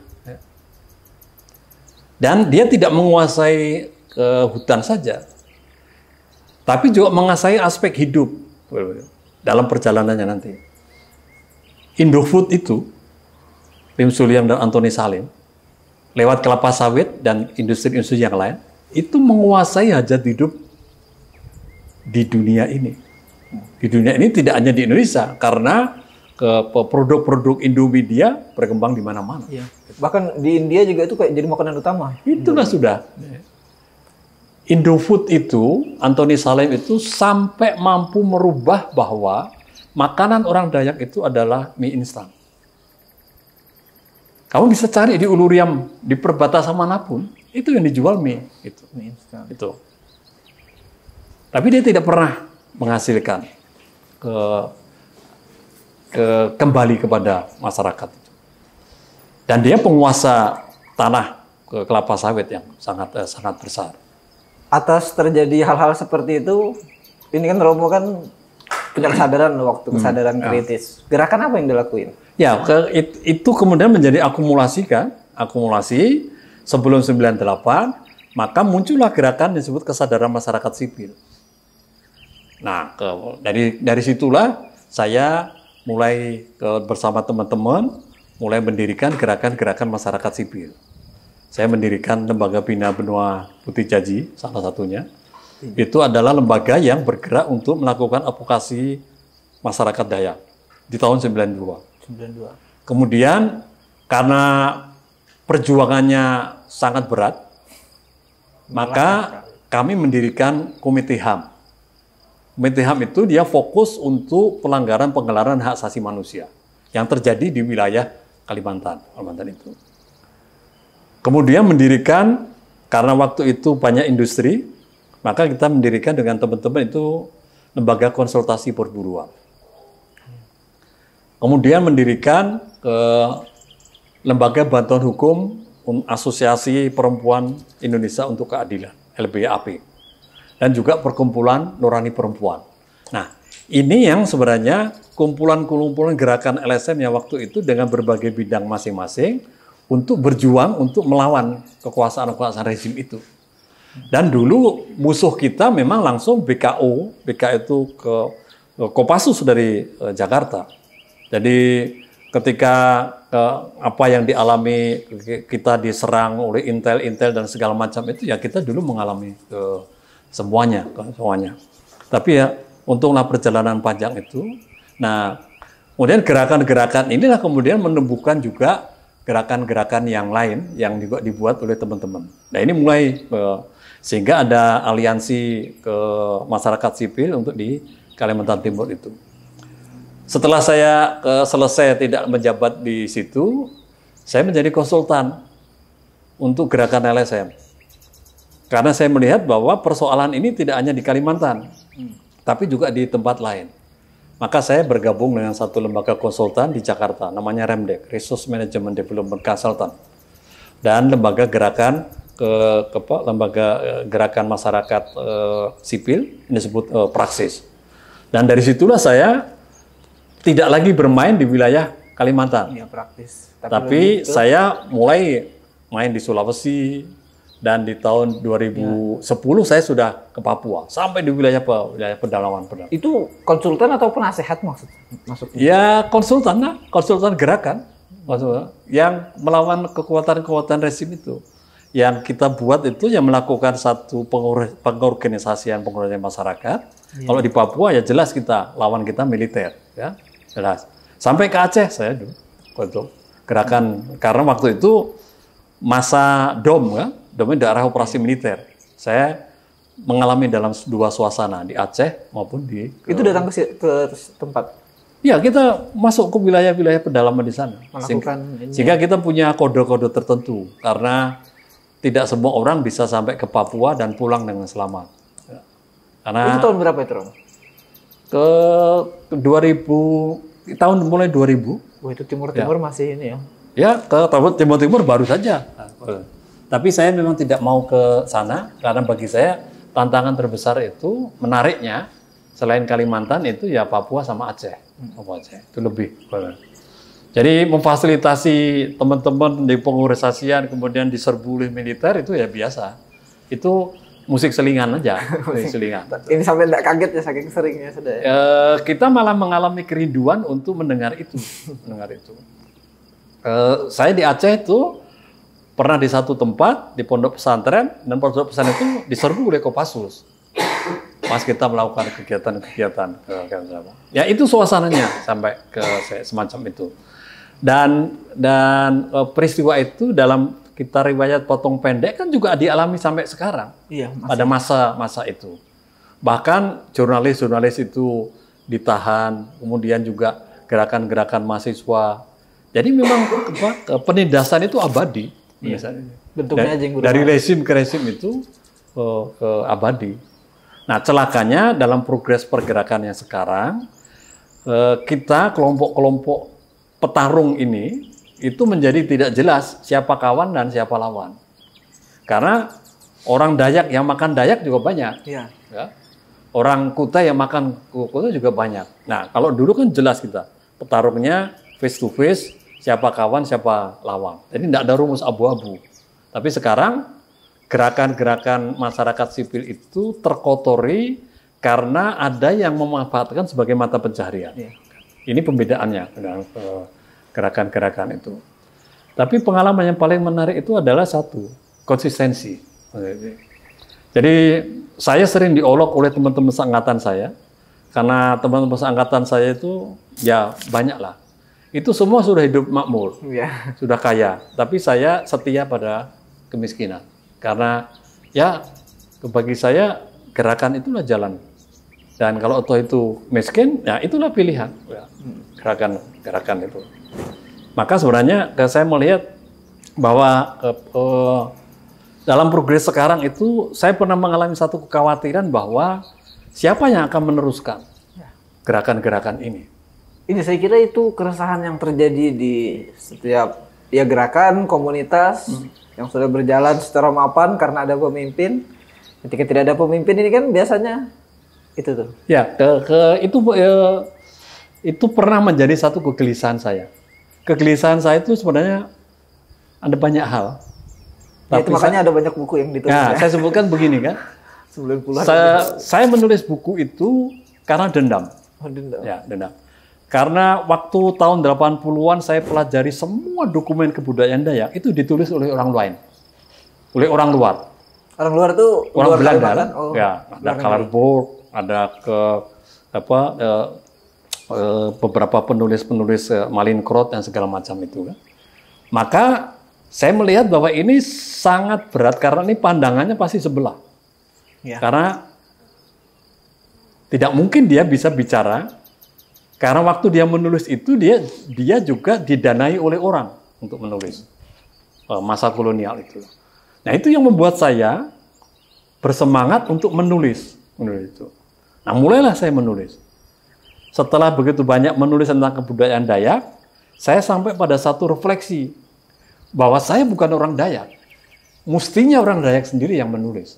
Dan dia tidak menguasai hutan saja, tapi juga menguasai aspek hidup dalam perjalanannya nanti. Indofood itu, Lim Sulyong dan Antoni Salim, lewat kelapa sawit dan industri-industri yang lain, itu menguasai hajat hidup di dunia ini. Di dunia ini tidak hanya di Indonesia, karena produk-produk Indomedia berkembang di mana-mana. Ya. Bahkan di India juga itu kayak jadi makanan utama. Itulah sudah. Indofood itu, Antoni Salim itu sampai mampu merubah bahwa makanan orang Dayak itu adalah mie instan. Kamu bisa cari di Uluriam, di perbatasan manapun, itu yang dijual mie. Mie instan. Itu. Tapi dia tidak pernah menghasilkan kembali kepada masyarakat. Dan dia penguasa tanah kelapa sawit yang sangat besar. Atas terjadi hal-hal seperti itu, ini kan Romo kan punya kesadaran waktu kesadaran kritis. Gerakan apa yang dilakuin? Ya, itu kemudian menjadi akumulasi sebelum 98, maka muncullah gerakan yang disebut kesadaran masyarakat sipil. Nah, dari situlah saya mulai bersama teman-teman mulai mendirikan gerakan-gerakan masyarakat sipil. Saya mendirikan Lembaga Bina Benua Putih Jaji, salah satunya. Itu adalah lembaga yang bergerak untuk melakukan advokasi masyarakat Dayak di tahun 92. Kemudian karena perjuangannya sangat berat, maka kami mendirikan Komite HAM. Komite HAM itu dia fokus untuk penggelaran hak asasi manusia yang terjadi di wilayah Kalimantan itu. Kemudian mendirikan, karena waktu itu banyak industri, maka kita mendirikan dengan teman-teman itu lembaga konsultasi perburuan. Kemudian mendirikan lembaga bantuan hukum Asosiasi Perempuan Indonesia untuk Keadilan, LBAP. Dan juga perkumpulan Nurani Perempuan. Nah, ini yang sebenarnya kumpulan-kumpulan gerakan LSM yang waktu itu dengan berbagai bidang masing-masing untuk berjuang untuk melawan kekuasaan rezim itu. Dan dulu musuh kita memang langsung BKO itu ke Kopassus dari Jakarta. Jadi ketika apa yang dialami kita diserang oleh Intel dan segala macam itu, ya kita dulu mengalami semuanya. Tapi ya untunglah perjalanan panjang itu. Nah, kemudian gerakan-gerakan inilah kemudian menumbuhkan juga gerakan-gerakan yang lain yang juga dibuat oleh teman-teman. Nah, ini mulai sehingga ada aliansi ke masyarakat sipil untuk di Kalimantan Timur itu. Setelah saya selesai tidak menjabat di situ, saya menjadi konsultan untuk gerakan LSM. Karena saya melihat bahwa persoalan ini tidak hanya di Kalimantan, tapi juga di tempat lain. Maka saya bergabung dengan satu lembaga konsultan di Jakarta, namanya REMDEC, Resource Management Development Consultant, dan lembaga gerakan gerakan masyarakat sipil, ini disebut Praksis. Dan dari situlah saya tidak lagi bermain di wilayah Kalimantan, ya, praktis. tapi saya mulai main di Sulawesi. Dan di tahun 2010 saya sudah ke Papua, sampai di wilayah pedalaman. Itu konsultan atau penasehat maksudnya? Ya konsultan gerakan, yang melawan kekuatan rezim itu. Yang kita buat itu yang melakukan satu pengorganisasian masyarakat. Ya. Kalau di Papua ya jelas lawan kita militer, ya jelas. Sampai ke Aceh saya dulu, gerakan, karena waktu itu masa DOM, ya, domain daerah operasi militer. Saya mengalami dalam dua suasana, di Aceh maupun di... Itu datang ke tempat? Ya, kita masuk ke wilayah-wilayah pedalaman di sana. Sehingga kita punya kode-kode tertentu. Karena tidak semua orang bisa sampai ke Papua dan pulang dengan selamat. Karena itu tahun berapa itu, Rom? Ke 2000, tahun mulai 2000. Wah, itu timur-timur masih ini ya? Ya, ke timur-timur baru saja. Tapi saya memang tidak mau ke sana karena bagi saya tantangan terbesar itu menariknya selain Kalimantan itu ya Papua sama Aceh. Papua Aceh itu lebih. Jadi memfasilitasi teman-teman di pengurus ASEAN kemudian diserbu oleh militer itu ya biasa. Itu musik selingan aja, musik selingan. Ini sampai tidak kaget ya saking seringnya sudah. Kita malah mengalami kerinduan untuk mendengar itu, saya di Aceh itu pernah di satu tempat di pondok pesantren dan pondok pesantren itu diserbu oleh Kopassus. Pas kita melakukan kegiatan-kegiatan, ya itu suasananya sampai ke semacam itu. Dan peristiwa itu dalam kita riwayat potong pendek kan juga dialami sampai sekarang. Iya, pada masa itu. Bahkan jurnalis itu ditahan, kemudian juga gerakan-gerakan mahasiswa. Jadi memang penindasan itu abadi. Iya. Bentuknya dari rezim ke rezim itu ke abadi. Nah, celakanya dalam progres pergerakannya sekarang, kita kelompok-kelompok petarung ini itu menjadi tidak jelas siapa kawan dan siapa lawan. Karena orang Dayak yang makan Dayak juga banyak. Iya. Ya. Orang Kutai yang makan Kutai juga banyak. Nah, kalau dulu kan jelas kita petarungnya face to face, siapa kawan, siapa lawan. Jadi tidak ada rumus abu-abu. Tapi sekarang gerakan-gerakan masyarakat sipil itu terkotori karena ada yang memanfaatkan sebagai mata pencaharian. Yeah. Ini pembedaannya dengan gerakan-gerakan itu. Tapi pengalaman yang paling menarik itu adalah satu, konsistensi. Jadi saya sering diolok oleh teman-teman seangkatan saya, karena teman-teman seangkatan saya itu ya banyak lah. Itu semua sudah hidup makmur, sudah kaya. Tapi saya setia pada kemiskinan. Karena ya bagi saya gerakan itulah jalan. Dan kalau toh itu miskin, ya itulah pilihan. Gerakan itu. Maka sebenarnya saya melihat bahwa dalam progres sekarang itu saya pernah mengalami satu kekhawatiran bahwa siapa yang akan meneruskan gerakan-gerakan ini. Ini saya kira itu keresahan yang terjadi di setiap gerakan komunitas yang sudah berjalan secara mapan karena ada pemimpin. Ketika tidak ada pemimpin ini kan biasanya itu tuh. Ya, itu pernah menjadi satu kegelisahan saya. Kegelisahan saya itu sebenarnya ada banyak hal. Ya, itu makanya ada banyak buku yang ditulis. Ya, saya sebutkan begini kan. 90-an. Saya menulis buku itu karena dendam. Oh, dendam. Ya, dendam. Karena waktu tahun 80-an saya pelajari semua dokumen kebudayaan Dayak itu ditulis oleh orang lain. Oleh orang luar. Orang luar tuh orang luar Belanda. Kalimantan? Oh, ya, ada Kalarborg, ada beberapa penulis-penulis Malincrot dan segala macam itu kan. Maka saya melihat bahwa ini sangat berat karena ini pandangannya pasti sebelah. Ya. Karena tidak mungkin dia bisa bicara karena waktu dia menulis itu dia juga didanai oleh orang untuk menulis masa kolonial itu. Nah, itu yang membuat saya bersemangat untuk menulis itu. Nah, mulailah saya menulis. Setelah begitu banyak menulis tentang kebudayaan Dayak, saya sampai pada satu refleksi bahwa saya bukan orang Dayak. Mestinya orang Dayak sendiri yang menulis.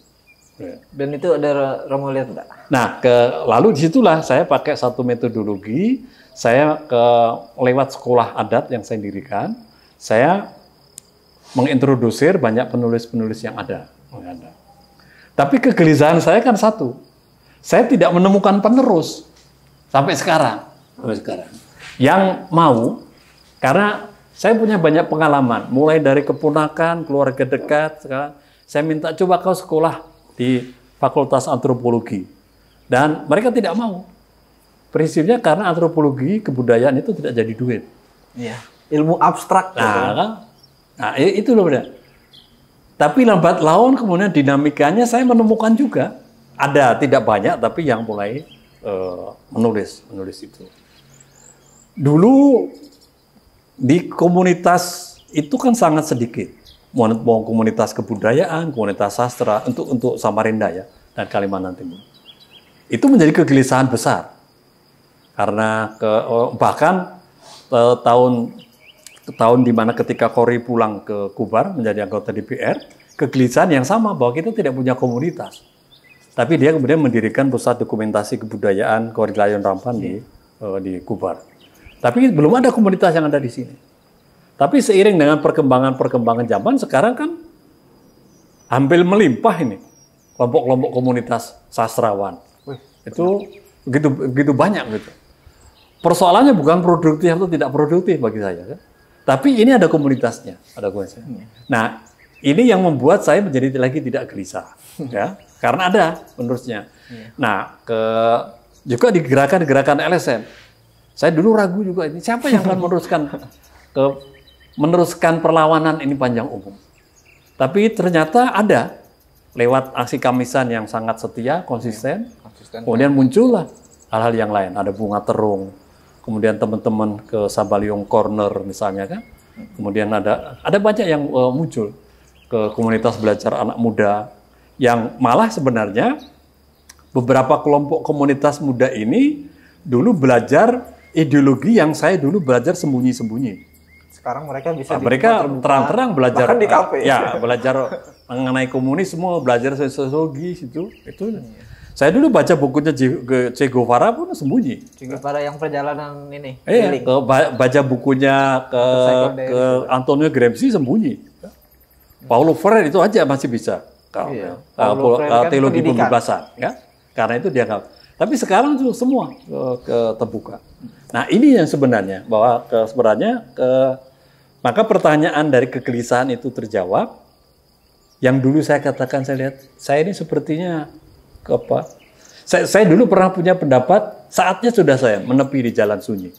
Dan itu ada Romo lihat enggak? Nah, lalu disitulah saya pakai satu metodologi. Saya lewat sekolah adat yang saya dirikan, saya mengintrodusir banyak penulis-penulis yang ada. Tapi kegelisahan saya kan satu, saya tidak menemukan penerus sampai sekarang. Yang mau, karena saya punya banyak pengalaman, mulai dari keponakan, keluarga dekat. Sekarang saya minta coba kau sekolah di Fakultas Antropologi, dan mereka tidak mau. Prinsipnya karena antropologi kebudayaan itu tidak jadi duit. Iya. Ilmu abstrak. Nah itu loh benar. Tapi lambat laun kemudian dinamikanya saya menemukan juga. Ada, tidak banyak, tapi yang mulai menulis itu. Dulu di komunitas itu kan sangat sedikit. Mau komunitas kebudayaan, komunitas sastra untuk Samarinda ya dan Kalimantan Timur. Itu menjadi kegelisahan besar. Karena bahkan tahun di mana ketika Kory pulang ke Kubar menjadi anggota DPR, kegelisahan yang sama bahwa kita tidak punya komunitas. Tapi dia kemudian mendirikan pusat dokumentasi kebudayaan Kory Layon Rampan di Kubar. Tapi belum ada komunitas yang ada di sini. Tapi seiring dengan perkembangan zaman sekarang kan hampir melimpah ini kelompok-kelompok komunitas sastrawan. Itu begitu banyak gitu. Persoalannya bukan produktif atau tidak produktif bagi saya, kan? Tapi ini ada komunitasnya, Nah, ini yang membuat saya menjadi lagi tidak gelisah, ya, karena ada penerusnya. Nah, juga di gerakan-gerakan LSM, saya dulu ragu juga ini siapa yang akan meneruskan perlawanan ini panjang umum. Tapi ternyata ada lewat aksi Kamisan yang sangat setia, konsisten. Kemudian muncullah hal-hal yang lain, ada Bunga Terung. Kemudian teman-teman ke Sabaliong Corner misalnya kan, kemudian ada banyak yang muncul ke komunitas belajar anak muda, yang malah sebenarnya beberapa kelompok komunitas muda ini dulu belajar ideologi yang saya dulu belajar sembunyi-sembunyi. Sekarang mereka bisa mereka terang-terang belajar, bahkan di kafe. Ya, belajar mengenai komunisme, belajar sosiologi itu. Saya dulu baca bukunya Che Guevara pun sembunyi. Che Guevara yang perjalanan ini. Baca bukunya ke Antonio Gramsci sembunyi. Paulo Freire itu aja masih bisa. Teologi pembebasan, ya. Karena itu dia nggak. Tapi sekarang itu semua terbuka. Nah ini yang sebenarnya maka pertanyaan dari kegelisahan itu terjawab. Yang dulu saya katakan, saya lihat saya ini sepertinya saya dulu pernah punya pendapat, saatnya sudah saya menepi di jalan sunyi.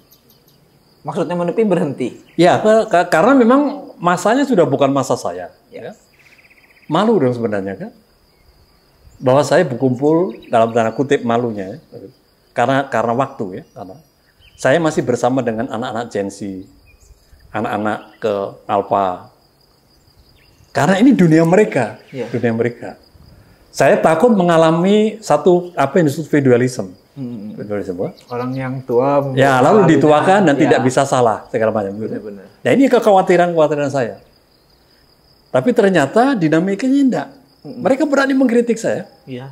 Maksudnya menepi berhenti? Ya, karena memang masanya sudah bukan masa saya. Ya. Malu dong sebenarnya kan, bahwa saya berkumpul dalam tanda kutip malunya, ya. karena waktu ya, karena saya masih bersama dengan anak-anak Gen Z, anak-anak ke Alpha, karena ini dunia mereka, dunia mereka. Saya takut mengalami apa yang disebut feudalism. Orang yang tua. Ya, lalu dituakan dan tidak bisa salah segala macam. Benar. Nah ini kekhawatiran saya. Tapi ternyata dinamikanya tidak. Mereka berani mengkritik saya.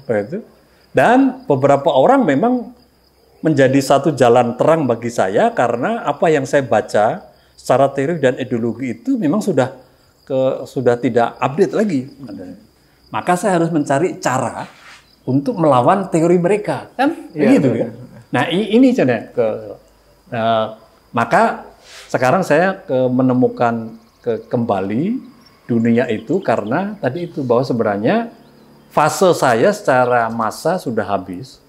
Begitu. Dan beberapa orang memang menjadi satu jalan terang bagi saya karena apa yang saya baca secara teori dan ideologi itu memang sudah tidak update lagi. Maka saya harus mencari cara untuk melawan teori mereka, kan? Begitu ya. Nah ini maka sekarang saya menemukan kembali dunia itu karena tadi itu bahwa sebenarnya fase saya secara massa sudah habis,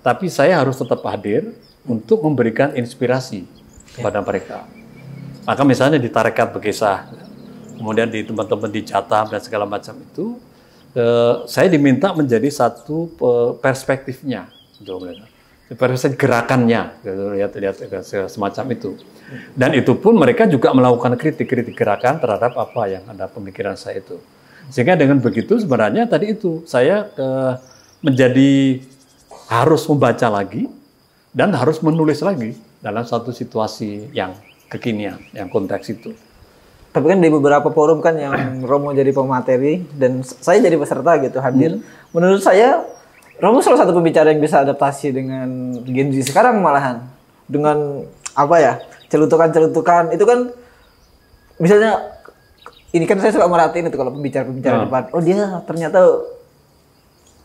tapi saya harus tetap hadir untuk memberikan inspirasi kepada mereka. Maka misalnya di Tarekat Bekesah, kemudian di teman-teman di Jatam dan segala macam itu, saya diminta menjadi satu perspektifnya untuk mereka, perspektif gerakannya, lihat semacam itu. Dan itu pun mereka juga melakukan kritik gerakan terhadap apa yang ada pemikiran saya itu. Sehingga dengan begitu sebenarnya tadi itu saya menjadi harus membaca lagi dan harus menulis lagi dalam satu situasi yang kekinian, yang konteks itu. Tapi kan di beberapa forum kan yang Romo jadi pemateri dan saya jadi peserta gitu hadir. Menurut saya Romo salah satu pembicara yang bisa adaptasi dengan Gen Z sekarang malahan. Dengan celutukan itu kan misalnya ini kan saya suka merhatiin itu kalau pembicara depan. Oh dia ternyata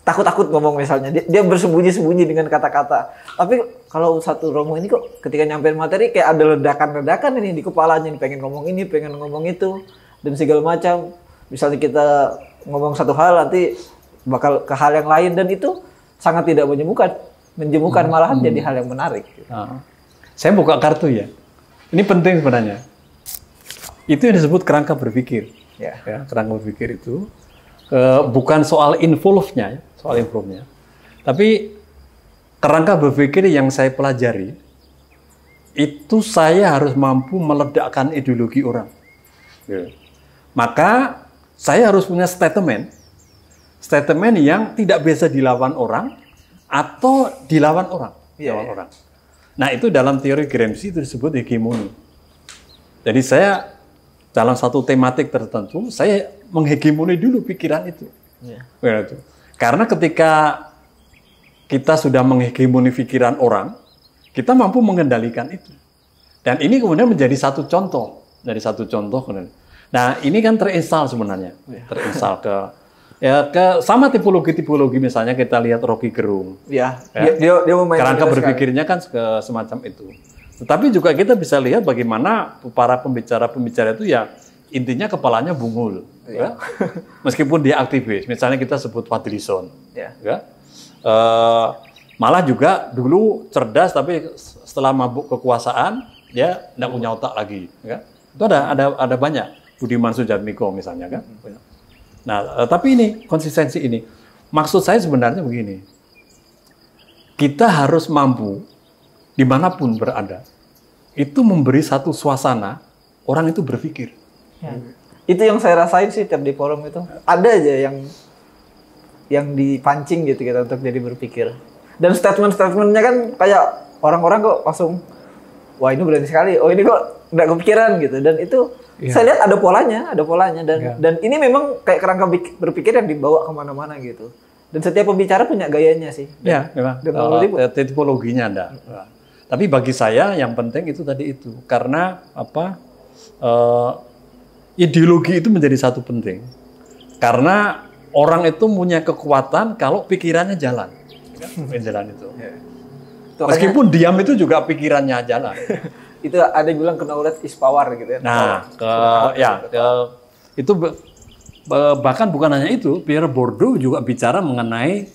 takut ngomong misalnya. Dia bersembunyi-sembunyi dengan kata-kata. Tapi kalau satu Romo ini kok ketika nyampein materi kayak ada ledakan-ledakan ini di kepalanya, nih pengen ngomong ini, pengen ngomong itu dan segala macam. Misalnya kita ngomong satu hal nanti bakal ke hal yang lain dan itu sangat tidak menjemukan malahan jadi hal yang menarik. Saya buka kartu ya. Ini penting sebenarnya. Itu yang disebut kerangka berpikir. Ya. Ya, kerangka berpikir itu bukan soal involve-nya, tapi kerangka berpikir yang saya pelajari itu saya harus mampu meledakkan ideologi orang. Ya. Maka saya harus punya statement yang tidak bisa dilawan orang atau dilawan orang. Orang. Nah, itu dalam teori Gramsci itu disebut hegemoni. Jadi saya dalam satu tematik tertentu, saya menghegemoni dulu pikiran itu. Karena ketika kita sudah menghegemoni pikiran orang, kita mampu mengendalikan itu. Dan ini kemudian menjadi satu contoh. Nah, ini kan terinstal sebenarnya. Terinstal ke sama tipologi misalnya kita lihat Rocky Gerung. Dia memainkan kerangka berpikirnya kan semacam itu. Tetapi juga kita bisa lihat bagaimana para pembicara itu ya intinya kepalanya bungul. Ya. Meskipun dia aktivis, misalnya kita sebut Fadlizon. Ya. Malah juga dulu cerdas tapi setelah mabuk kekuasaan dia tidak punya otak lagi. Ya. Itu ada banyak. Budiman Sujatmiko misalnya kan. Nah, tapi ini konsistensi ini, maksud saya sebenarnya begini, kita harus mampu dimanapun berada, itu memberi satu suasana orang itu berpikir. Ya. Itu yang saya rasain sih tiap di forum itu, ada aja yang dipancing gitu kita untuk jadi berpikir. Dan statement-statementnya kan kayak orang-orang kok langsung, wah ini berani sekali, oh ini kok nggak kepikiran gitu. Dan itu saya lihat ada polanya dan ini memang kayak kerangka berpikir yang dibawa kemana-mana gitu. Dan setiap pembicara punya gayanya sih. Ya, memang. Tipologinya ada. Tapi bagi saya yang penting itu tadi itu, karena ideologi itu menjadi satu penting. Karena orang itu punya kekuatan kalau pikirannya jalan. Jalan itu. Meskipun diam itu juga pikirannya jalan. Itu ada yang bilang knowledge is power gitu ya. Nah, itu bahkan bukan hanya itu, Pierre Bourdieu juga bicara mengenai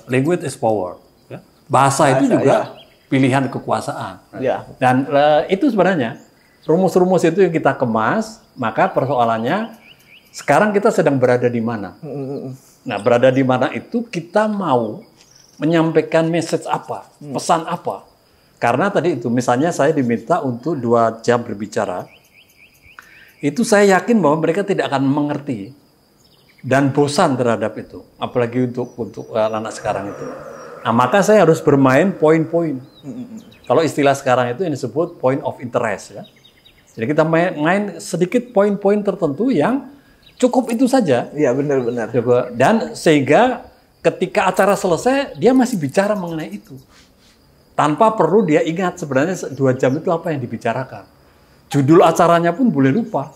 language is power. Ya. Bahasa itu juga pilihan kekuasaan. Ya. Dan itu sebenarnya rumus-rumus itu yang kita kemas, maka persoalannya sekarang kita sedang berada di mana. Nah, berada di mana itu kita mau menyampaikan message apa, pesan apa. Karena tadi itu, misalnya saya diminta untuk 2 jam berbicara, itu saya yakin bahwa mereka tidak akan mengerti dan bosan terhadap itu, apalagi untuk anak sekarang itu. Nah, maka saya harus bermain poin-poin. Kalau istilah sekarang itu yang disebut point of interest, ya. Jadi kita main sedikit poin-poin tertentu yang cukup itu saja. Iya, benar-benar. Dan sehingga ketika acara selesai, dia masih bicara mengenai itu. Tanpa perlu dia ingat sebenarnya 2 jam itu apa yang dibicarakan. Judul acaranya pun boleh lupa.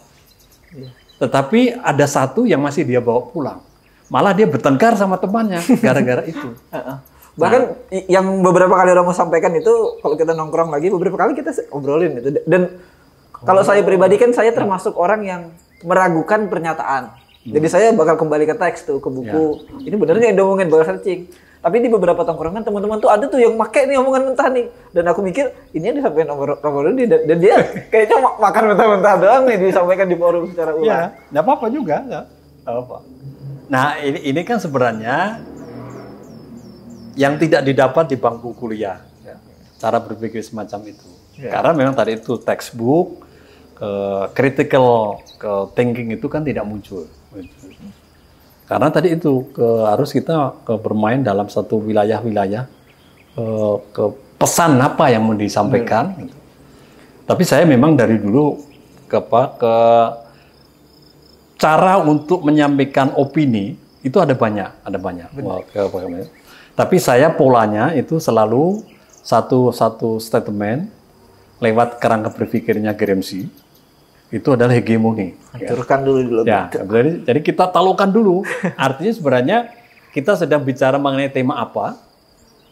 Tetapi ada satu yang masih dia bawa pulang. Malah dia bertengkar sama temannya gara-gara itu. Bahkan yang beberapa kali Romo sampaikan itu, kalau kita nongkrong lagi, beberapa kali kita obrolin itu. Dan kalau saya pribadi kan saya termasuk orang yang meragukan pernyataan. Jadi saya bakal kembali ke teks tuh, ke buku. Ini benernya yang diomongin, bakal searching. Tapi di beberapa tongkrongan teman-teman tuh ada tuh yang make nih omongan mentah nih. Dan aku mikir ini yang disampaikan Romo Rudi dan dia kayaknya makan mentah-mentah doang nih disampaikan di forum secara ulang. Ya, nggak apa-apa juga, nggak apa. Nah, ini kan sebenarnya yang tidak didapat di bangku kuliah, ya. Cara berpikir semacam itu. Ya. Karena memang tadi itu textbook, critical thinking itu kan tidak muncul. Karena tadi itu harus kita bermain dalam satu wilayah-wilayah ke pesan apa yang mau disampaikan. Gitu. Tapi saya memang dari dulu ke cara untuk menyampaikan opini itu ada banyak. Tapi saya polanya itu selalu satu statement lewat kerangka berpikirnya Gramsci. Itu adalah hegemoni. Hancurkan dulu. Ya, jadi kita talukan dulu. Artinya sebenarnya kita sedang bicara mengenai tema apa.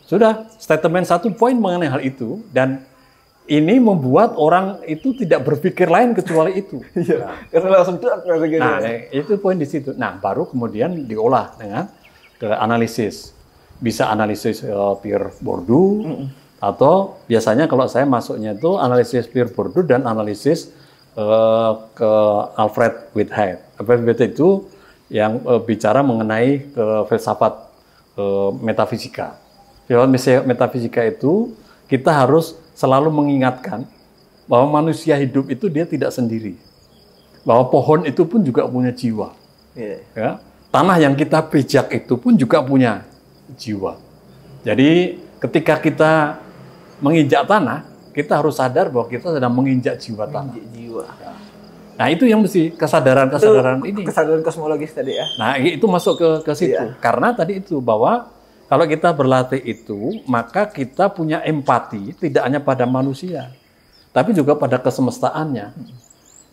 Sudah, statement 1 poin mengenai hal itu. Dan ini membuat orang itu tidak berpikir lain kecuali itu. Karena langsung itu poin di situ. Nah, baru kemudian diolah dengan analisis. Bisa analisis Pierre Bourdieu, atau biasanya kalau saya masuknya itu analisis Pierre Bourdieu dan analisis ke Alfred Whitehead. FSBT itu yang bicara mengenai filsafat metafisika. Filsafat metafisika itu kita harus selalu mengingatkan bahwa manusia hidup itu dia tidak sendiri. Bahwa pohon itu pun juga punya jiwa. Ya. Tanah yang kita pijak itu pun juga punya jiwa. Jadi ketika kita menginjak tanah, kita harus sadar bahwa kita sedang menginjak jiwa tanah. Nah, itu yang mesti kesadaran ini. Kesadaran kosmologis tadi ya. Nah, itu masuk ke situ. Karena tadi itu bahwa kalau kita berlatih itu, maka kita punya empati tidak hanya pada manusia, tapi juga pada kesemestaannya.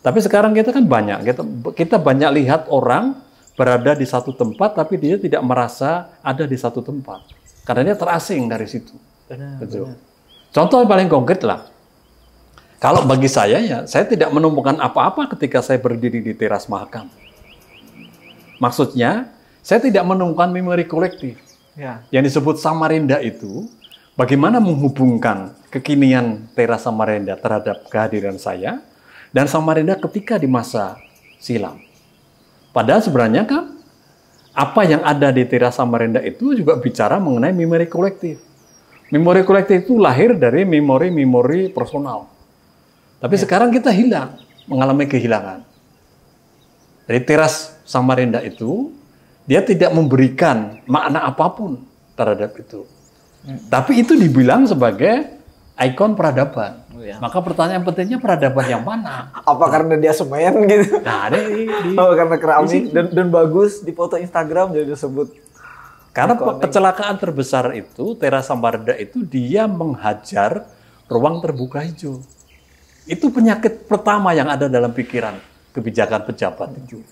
Tapi sekarang kita kan banyak, kita banyak lihat orang berada di satu tempat, tapi dia tidak merasa ada di satu tempat. Karena dia terasing dari situ. Betul. Contoh yang paling konkret lah. Kalau bagi saya, ya, saya tidak menemukan apa-apa ketika saya berdiri di teras Mahakam. Maksudnya, saya tidak menemukan memori kolektif. Yang disebut Samarinda itu, bagaimana menghubungkan kekinian teras Samarinda terhadap kehadiran saya, dan Samarinda ketika di masa silam. Padahal sebenarnya kan, apa yang ada di teras Samarinda itu juga bicara mengenai memori kolektif. Memori kolektif itu lahir dari memori-memori personal. Tapi sekarang kita hilang, mengalami kehilangan. Dari teras Samarinda itu, dia tidak memberikan makna apapun terhadap itu. Tapi itu dibilang sebagai ikon peradaban. Maka pertanyaan pentingnya peradaban yang mana? Apa karena dia semen gitu? Nah, karena keramik dan bagus di foto Instagram jadi disebut. Karena kecelakaan terbesar itu, teras Samarinda itu dia menghajar ruang terbuka hijau. Itu penyakit pertama yang ada dalam pikiran kebijakan pejabat itu.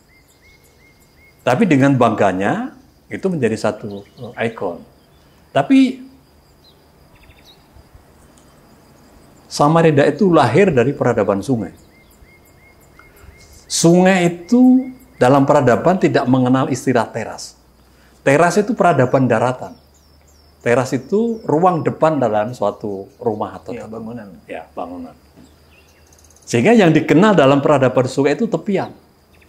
Tapi dengan bangganya, itu menjadi satu ikon. Tapi Samarinda itu lahir dari peradaban sungai. Sungai itu dalam peradaban tidak mengenal istilah teras. Teras itu peradaban daratan. Teras itu ruang depan dalam suatu rumah atau bangunan. Ya, bangunan. Sehingga yang dikenal dalam peradaban sungai itu tepian.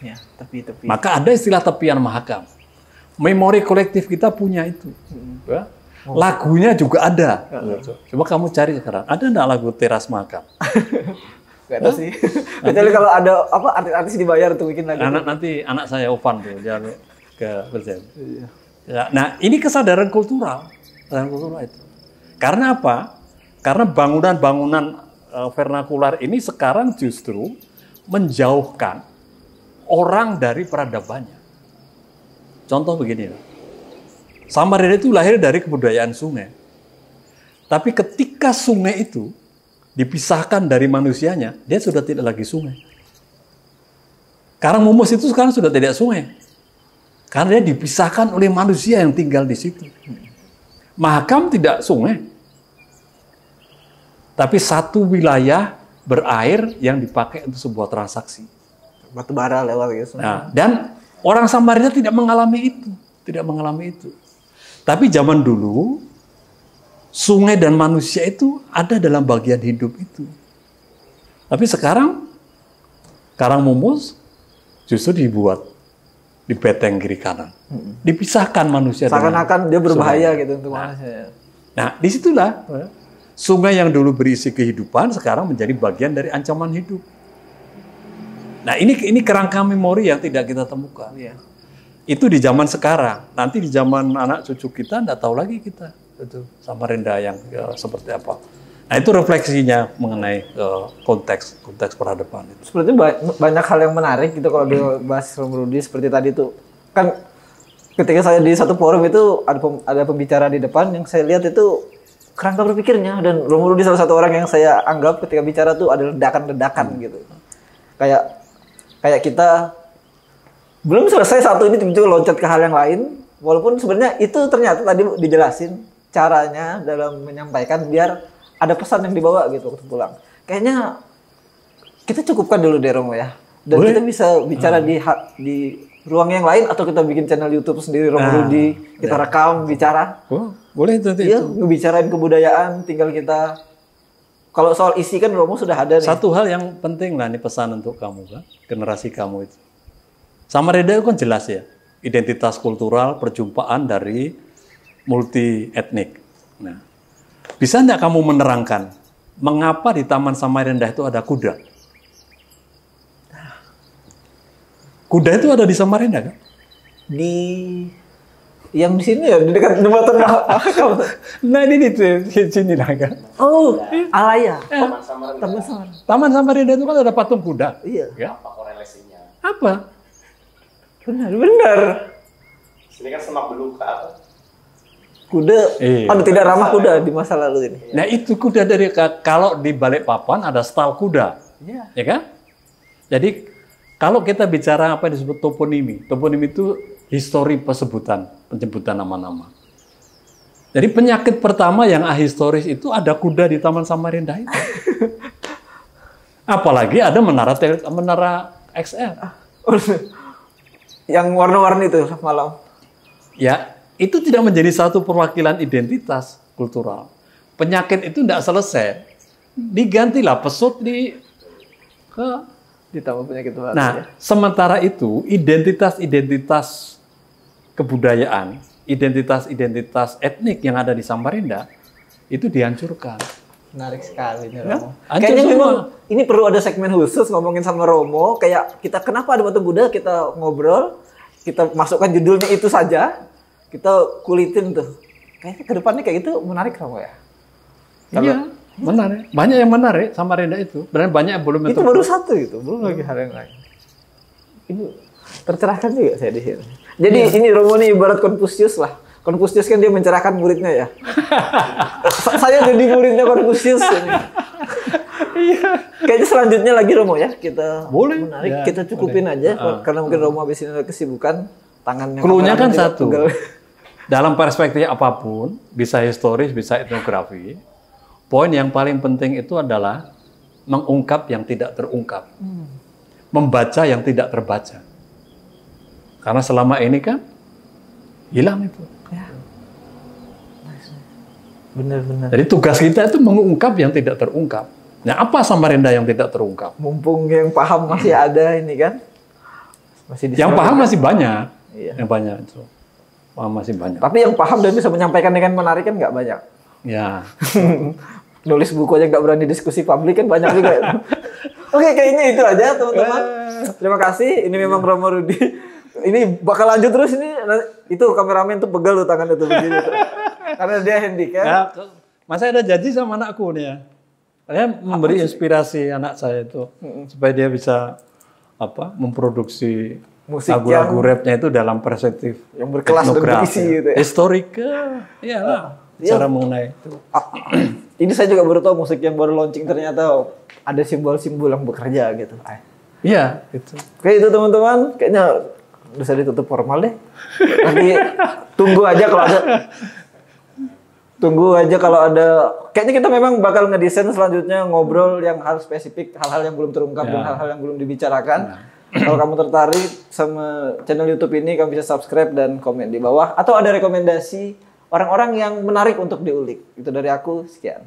Ya, tepi-tepi. Maka ada istilah tepian Mahakam. Memori kolektif kita punya itu. Ya. Lagunya juga ada. Coba kamu cari sekarang. Ada enggak lagu Teras Mahakam? Gak ada sih. Kecuali kalau ada artis-artis dibayar untuk bikin lagu. Nanti anak saya Ovan tuh dia ke presiden. Ya, nah, ini kesadaran kultural. Kesadaran kultural itu. Karena apa? Karena bangunan-bangunan vernakular ini sekarang justru menjauhkan orang dari peradabannya. Contoh begini, Samarinda itu lahir dari kebudayaan sungai. Tapi ketika sungai itu dipisahkan dari manusianya, dia sudah tidak lagi sungai. Karangmumus itu sekarang sudah tidak sungai. Karena dia dipisahkan oleh manusia yang tinggal di situ. Mahakam tidak sungai. Tapi satu wilayah berair yang dipakai untuk sebuah transaksi. Batu bara lewat gitu. Nah, dan orang Samarinda tidak mengalami itu. Tapi zaman dulu sungai dan manusia itu ada dalam bagian hidup itu. Tapi sekarang Karangmumus justru dibuat di beteng kiri kanan, dipisahkan manusia. Seakan-akan dia berbahaya gitu untuk manusia. Nah, disitulah sungai yang dulu berisi kehidupan sekarang menjadi bagian dari ancaman hidup. Nah, ini kerangka memori yang tidak kita temukan. Itu di zaman sekarang. Nanti di zaman anak cucu kita tidak tahu lagi kita itu Samarinda yang seperti apa. Nah, itu refleksinya mengenai konteks peradaban itu. Sepertinya banyak hal yang menarik gitu kalau dibahas Romo Rudi seperti tadi tuh. Kan ketika saya di satu forum itu ada pembicara di depan yang saya lihat itu kerangka berpikirnya, dan Romo Rudi salah satu orang yang saya anggap ketika bicara tuh ada ledakan-ledakan gitu. Kayak kita belum selesai satu ini tiba-tiba loncat ke hal yang lain, walaupun sebenarnya itu ternyata tadi dijelasin caranya dalam menyampaikan biar ada pesan yang dibawa gitu waktu pulang. Kayaknya kita cukupkan dulu deh Romo ya. Dan boleh. Kita bisa bicara di ruang yang lain atau kita bikin channel YouTube sendiri Romo Rudi, kita rekam bicara. Boleh itu. Iya, ngebicarain kebudayaan, tinggal kita. Kalau soal isi kan Romo sudah ada nih. Satu hal yang penting lah, ini pesan untuk kamu kan, generasi kamu itu. Samarinda itu kan jelas ya, identitas kultural perjumpaan dari multi etnik. Nah, bisa nggak kamu menerangkan mengapa di Taman Samarinda itu ada kuda? Kuda itu ada di Samarinda kan? Di yang di sini ya, di dekat jembatan Mahakam. Nah ini di sini lah kan. Oh, Alaya. Taman Samarinda itu kan ada patung kuda. Iya. Ya? Apa korelasinya? Apa? Benar. Sini kan semak belukar. Kuda, Iya. tidak ramah kuda di masa lalu ini. Nah itu kuda dari kalau di Balikpapan ada stal kuda, Iya. ya kan? Jadi kalau kita bicara apa yang disebut toponimi itu histori penyebutan nama-nama. Jadi penyakit pertama yang ahistoris itu ada kuda di Taman Samarinda itu. Apalagi ada menara XL. Yang warna-warni itu malam. Ya, itu tidak menjadi satu perwakilan identitas kultural. Penyakit itu tidak selesai. Digantilah pesut Ditambah penyakit baru. Nah, sementara itu identitas kebudayaan, identitas etnik yang ada di Samarinda itu dihancurkan. Menarik sekali nih Ya, Romo. hancur Kayaknya semua. memang ini perlu ada segmen khusus ngomongin sama Romo. Kayak kita kenapa ada patung Buddha, kita ngobrol, kita masukkan judulnya itu saja, kita kulitin tuh. Kayaknya kedepannya kayak gitu menarik Romo ya. Iya, menarik. Banyak yang menarik Samarinda itu. Dan banyak yang belum Itu baru satu gitu, belum lagi hal yang lain. Ini tercerahkan juga saya di sini. Jadi ini Romo nih ibarat Konfusius lah. Konfusius kan dia mencerahkan muridnya ya. Saya jadi muridnya Konfusius. Iya. Kayaknya selanjutnya lagi Romo ya kita Boleh. menarik. Ya, kita cukupin aja karena mungkin Romo habis ini ada kesibukan tangannya. Cluenya kan kameranya satu. pegel. Dalam perspektif apapun, bisa historis, bisa etnografi, poin yang paling penting itu adalah mengungkap yang tidak terungkap. Membaca yang tidak terbaca. Karena selama ini kan hilang itu. Ya. Benar-benar. Jadi tugas kita itu mengungkap yang tidak terungkap. Nah, apa Samarinda yang tidak terungkap? Mumpung yang paham masih ada ini kan. Masih Yang paham masih banyak. Iya. Yang banyak itu. Paham masih banyak. Tapi yang paham dan bisa menyampaikan dengan menarik kan nggak banyak. Ya. Nulis buku aja nggak berani diskusi publik kan banyak juga. Oke, kayaknya itu aja teman-teman. Terima kasih. Ini memang Romo Rudi. Ini bakal lanjut terus ini. Itu kameramen tuh pegal tuh tangannya tuh begini. Tuh. Karena dia handicap. Ya, masa ada janji sama anakku nih ya. Saya memberi inspirasi anak saya itu supaya dia bisa memproduksi Musik lagu-lagu rapnya itu dalam perspektif yang berkelas dan etnografi, berisi gitu ya. historika, iyalah, bicara mengenai itu. Ini saya juga baru tahu musik yang baru launching ternyata ada simbol-simbol yang bekerja gitu. Iya, itu. Oke itu teman-teman, kayaknya bisa ditutup formal deh. Nanti tunggu aja kalau ada. Kayaknya kita memang bakal ngedesain selanjutnya ngobrol yang hal spesifik, hal-hal yang belum terungkap dan hal-hal yang belum dibicarakan. Kalau kamu tertarik sama channel YouTube ini, kamu bisa subscribe dan komen di bawah. Atau ada rekomendasi orang-orang yang menarik untuk diulik. Itu dari aku, sekian.